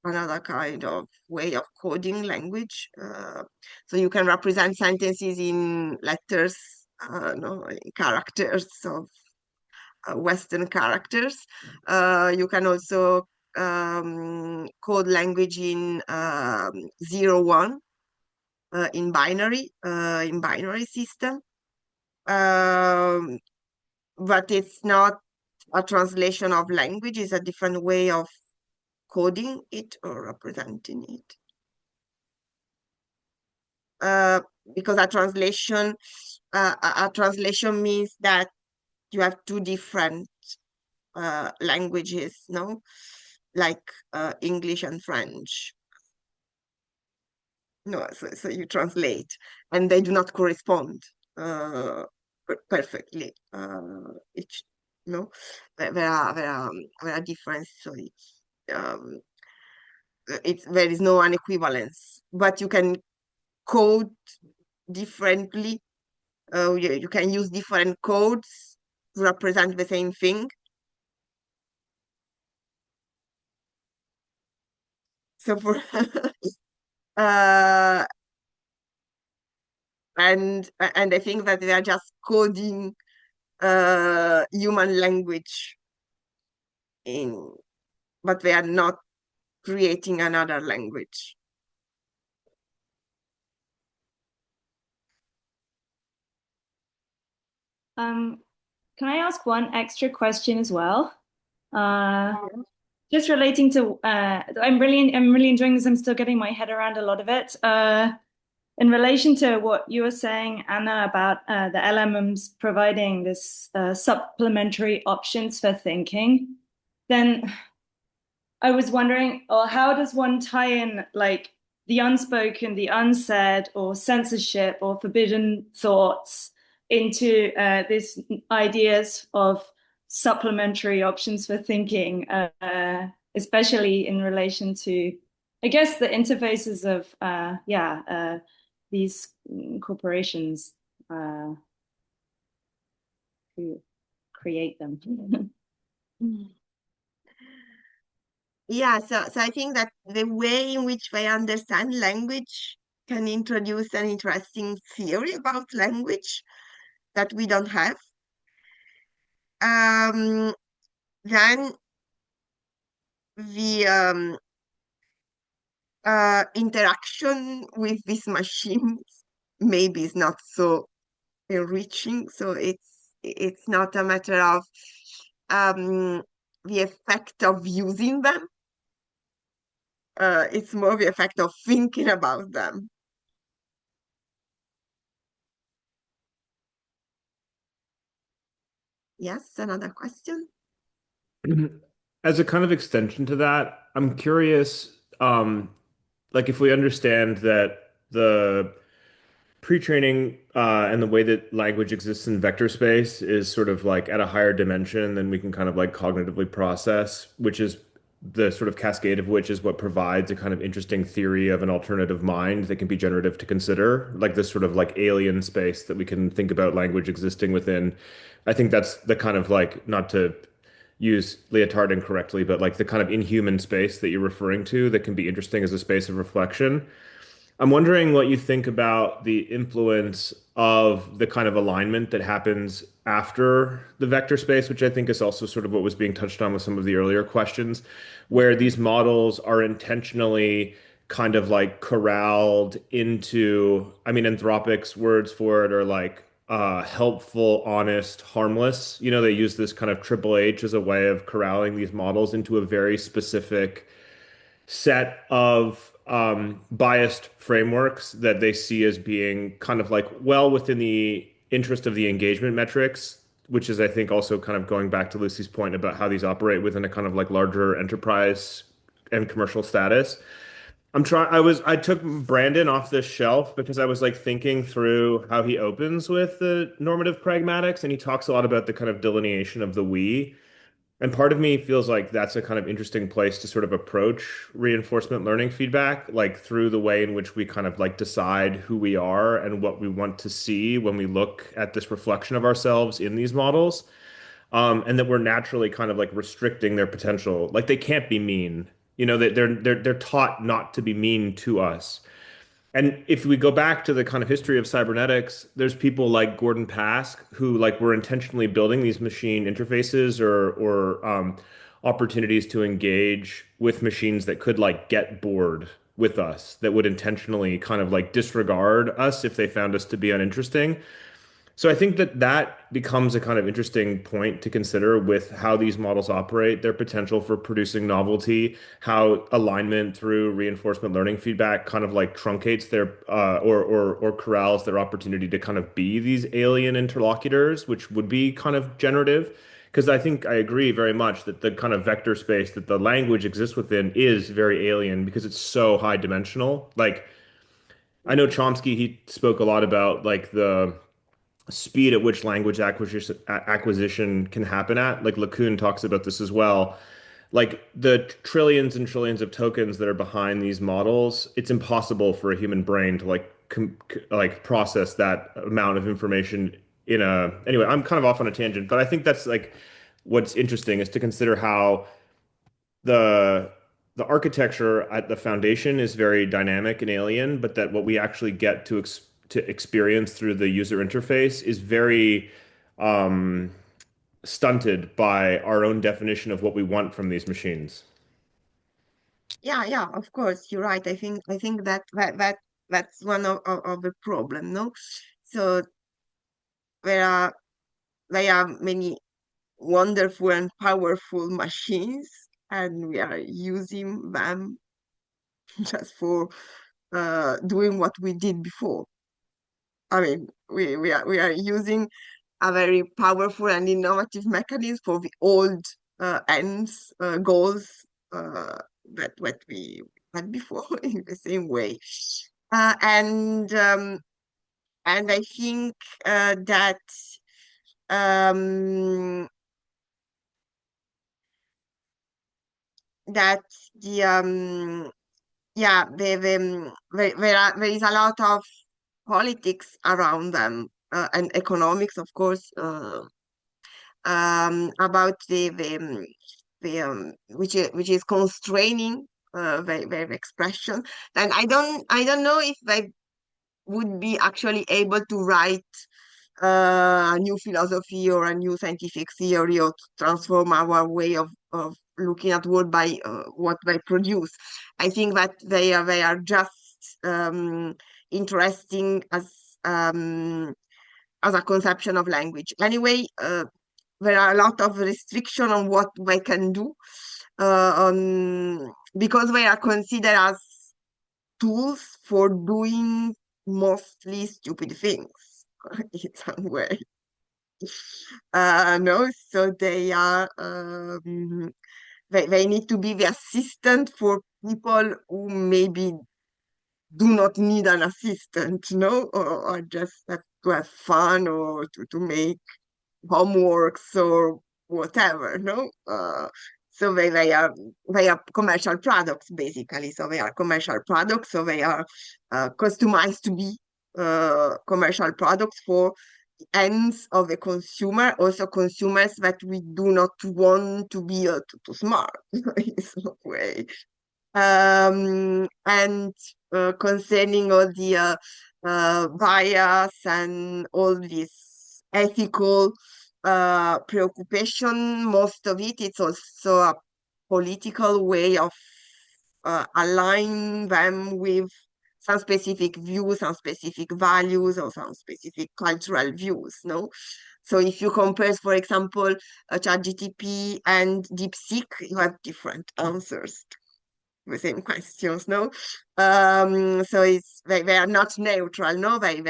another kind of way of coding language. So you can represent sentences in letters, no, in characters of Western characters. You can also code language in 0, 1, in binary system. But it's not a translation of language, it's a different way of coding it or representing it. Because a translation means that you have two different languages, no? Like English and French. No, so you translate, and they do not correspond perfectly. Each, no, there are differences. So there is no unequivalence, but you can code differently. You can use different codes to represent the same thing. So for uh, and I think that they are just coding human language in, but they are not creating another language. Can I ask one extra question as well? Just relating to, I'm really enjoying this. I'm still getting my head around a lot of it. In relation to what you were saying, Anna, about the LMMs providing this supplementary options for thinking, then I was wondering, or how does one tie in like the unspoken, the unsaid, or censorship, or forbidden thoughts into these ideas of supplementary options for thinking, especially in relation to, I guess, the interfaces of, these corporations who create them. Yeah, so I think that the way in which they understand language can introduce an interesting theory about language that we don't have. Then the interaction with these machines maybe is not so enriching. So it's not a matter of the effect of using them. It's more the effect of thinking about them. Yes, another question? As a kind of extension to that, I'm curious, like if we understand that the pre-training and the way that language exists in vector space is sort of like at a higher dimension than we can kind of like cognitively process, which is the sort of cascade of which is what provides a kind of interesting theory of an alternative mind that can be generative to consider, like this sort of like alien space that we can think about language existing within. I think that's the kind of like, not to use Lyotard incorrectly, but like the kind of inhuman space that you're referring to that can be interesting as a space of reflection. I'm wondering what you think about the influence of the kind of alignment that happens after the vector space, which I think is also sort of what was being touched on with some of the earlier questions, where these models are intentionally kind of like corralled into, I mean, Anthropic's words for it are like helpful, honest, harmless. You know, they use this kind of triple H as a way of corralling these models into a very specific set of biased frameworks that they see as being kind of like well within the interest of the engagement metrics, which is, I think, also kind of going back to Lucy's point about how these operate within a kind of like larger enterprise and commercial status. I took Brandon off the shelf because I was like thinking through how he opens with the normative pragmatics, and he talks a lot about the kind of delineation of the we. And part of me feels like that's a kind of interesting place to sort of approach reinforcement learning feedback, like through the way in which we kind of like decide who we are and what we want to see when we look at this reflection of ourselves in these models. And that we're naturally kind of like restricting their potential. Like they can't be mean. You know, they're taught not to be mean to us. And if we go back to the kind of history of cybernetics, there's people like Gordon Pask who like were intentionally building these machine interfaces or opportunities to engage with machines that could like get bored with us, that would intentionally kind of like disregard us if they found us to be uninteresting. So I think that that becomes a kind of interesting point to consider with how these models operate, their potential for producing novelty, how alignment through reinforcement learning feedback kind of like truncates their or corrals their opportunity to kind of be these alien interlocutors, which would be kind of generative. Because I think I agree very much that the kind of vector space that the language exists within is very alien because it's so high dimensional. Like I know Chomsky, he spoke a lot about like the speed at which language acquisition can happen at. Like LeCun talks about this as well. Like the trillions and trillions of tokens that are behind these models, it's impossible for a human brain to like like process that amount of information in a. Anyway, I'm kind of off on a tangent, but I think that's like what's interesting is to consider how the the architecture at the foundation is very dynamic and alien, but that what we actually get to experience through the user interface is very um, stunted by our own definition of what we want from these machines. Yeah, of course, you're right. I think that's one of the problem, no? So there are there are many wonderful and powerful machines, and we are using them just for doing what we did before. I mean, we are using a very powerful and innovative mechanism for the old ends, goals that what we had before in the same way. Uh, and um, and I think that um, that the yeah there is a lot of politics around them, and economics, of course, about the which is constraining their expression. And I don't know if they would be actually able to write a new philosophy or a new scientific theory, or to transform our way of looking at world by what they produce. I think that they are just interesting as a conception of language. Anyway, there are a lot of restriction on what they can do, because they are considered as tools for doing mostly stupid things in some way. No, so they need to be the assistant for people who maybe do not need an assistant, no, or just have to have fun, or to make homeworks or whatever, no? So they are commercial products, basically. So they are commercial products, so they are customized to be commercial products for ends of a consumer, also consumers that we do not want to be too smart in some way. And concerning all the bias and all this ethical preoccupation, most of it's also a political way of aligning them with some specific views, some specific values, or some specific cultural views, no? So if you compare, for example, ChatGPT and DeepSeek, you have different answers to the same questions, no? So they are not neutral, no? They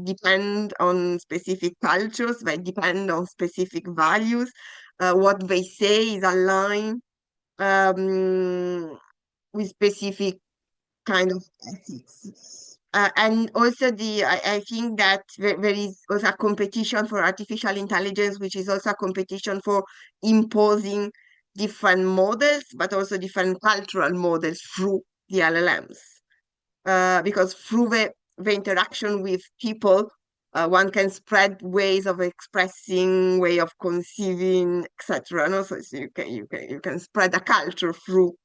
depend on specific cultures, they depend on specific values. What they say is aligned with specific kind of ethics. And also I think that there is also a competition for artificial intelligence, which is also a competition for imposing different models, but also different cultural models through the LLMs. Because through the interaction with people, one can spread ways of expressing, way of conceiving, etc. No? So you can spread a culture through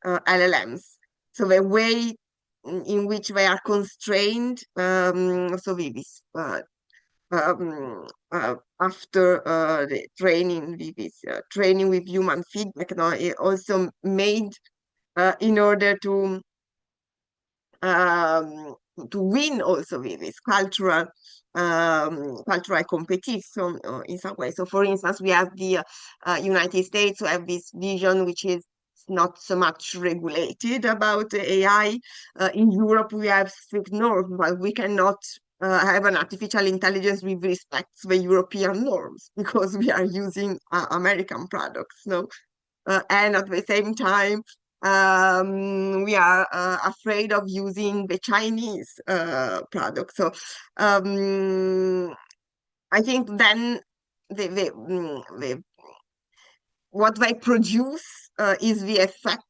LLMs. So the way in which they are constrained, so this after the training with this training with human feedback, no, it also made in order to win also with this cultural competition in some way. So for instance, we have the United States who have this vision which is not so much regulated about AI. In Europe, we have strict norms, but we cannot have an artificial intelligence with respect to the European norms because we are using American products, no? And at the same time, we are afraid of using the Chinese product. So I think then what they produce is the effect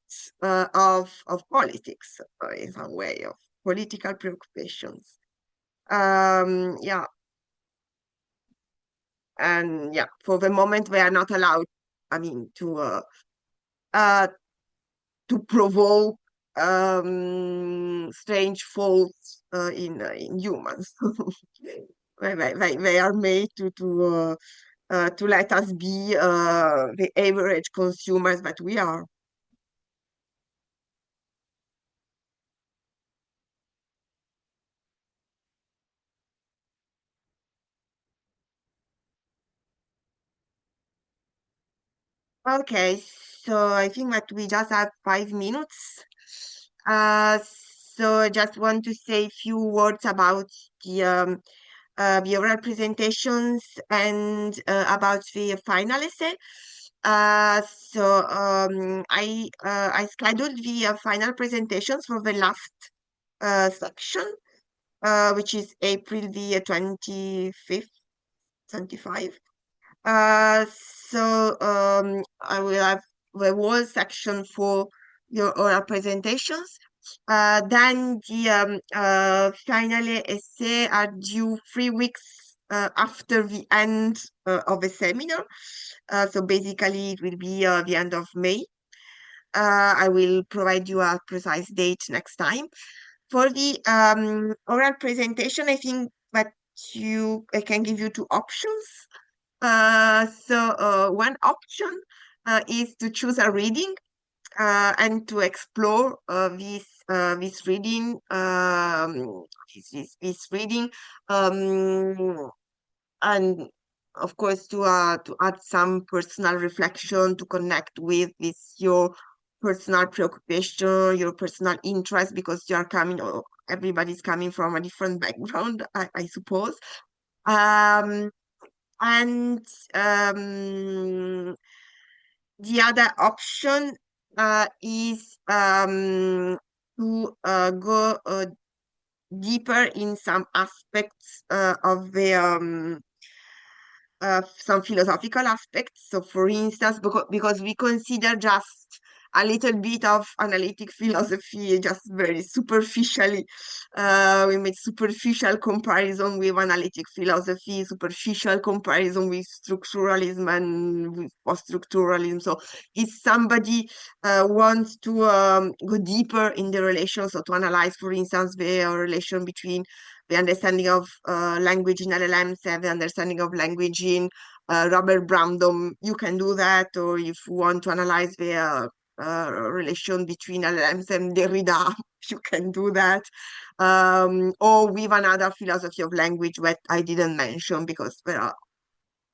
of politics in some way, of political preoccupations. Yeah. And yeah, for the moment, they are not allowed, I mean, to provoke strange faults in humans. They are made to let us be the average consumers that we are. Okay, so I think that we just have 5 minutes. So I just want to say a few words about the oral presentations and about the final essay. So I scheduled the final presentations for the last section, which is April the 25th, 25. So I will have the whole section for your oral presentations. Then the final essay are due 3 weeks after the end of the seminar. So basically it will be the end of May. I will provide you a precise date next time. For the oral presentation, I think that I can give you two options. So one option is to choose a reading and to explore this reading, this reading, and of course to add some personal reflection to connect with this your personal preoccupation, your personal interest, because you are coming, or everybody's coming from a different background, I suppose. And the other option is to go deeper in some aspects of the some philosophical aspects. So, for instance, because we consider just a little bit of analytic philosophy, just very superficially. We made superficial comparison with analytic philosophy, superficial comparison with structuralism and with post-structuralism. So if somebody wants to go deeper in the relation, so to analyze, for instance, the relation between the understanding of language in LLMs and the understanding of language in Robert Brandom, you can do that. Or if you want to analyze the relation between LLMs and Derrida, you can do that. Or with another philosophy of language that I didn't mention, because there are,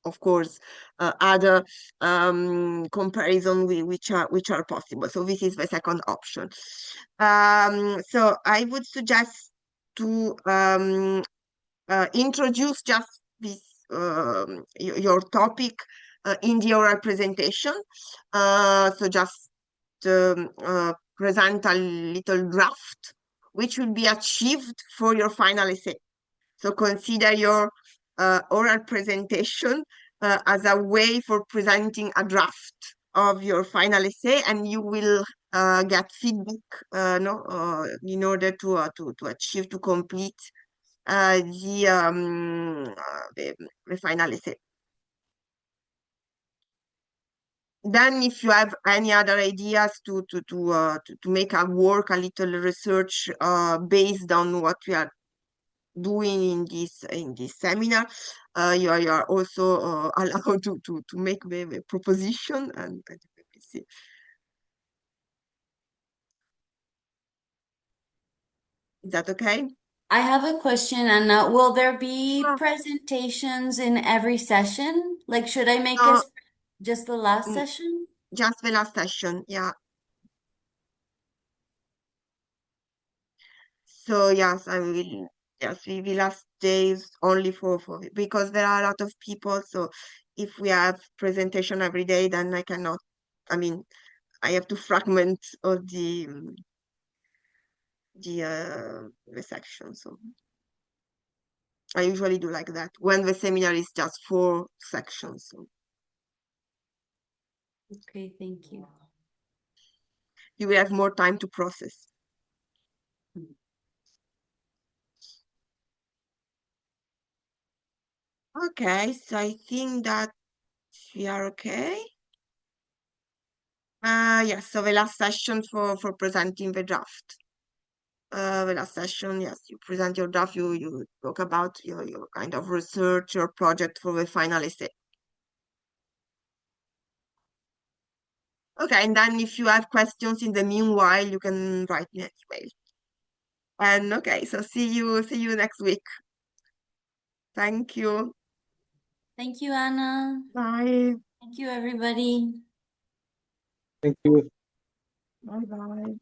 of course, other comparison which are possible. So this is the second option. So I would suggest to introduce just this your topic in the oral presentation. So just present a little draft which will be achieved for your final essay. So consider your oral presentation as a way for presenting a draft of your final essay, and you will get feedback in order to achieve, to complete the final essay. Then if you have any other ideas to make a work, a little research based on what we are doing in this seminar, you are also allowed to make the proposition, and let me see. Is that okay? I have a question, Anna. Will there be presentations in every session? Like, should I make No, it just the last session? just the last session, yeah. So yes, I will. Yes, we will last days only for because there are a lot of people. So if we have presentation every day, then I cannot. I mean, I have to fragment all the section. So I usually do like that when the seminar is just 4 sections. So Okay, thank you. you will have more time to process. Okay, so I think that we are okay. Yes, so the last session for presenting the draft. The last session, yes, you present your draft, you talk about your kind of research, your project for the final essay. Okay, and then if you have questions in the meanwhile, you can write me an email. And okay, so see you next week. Thank you. Thank you, Anna. Bye. Thank you, everybody. Thank you. Bye bye.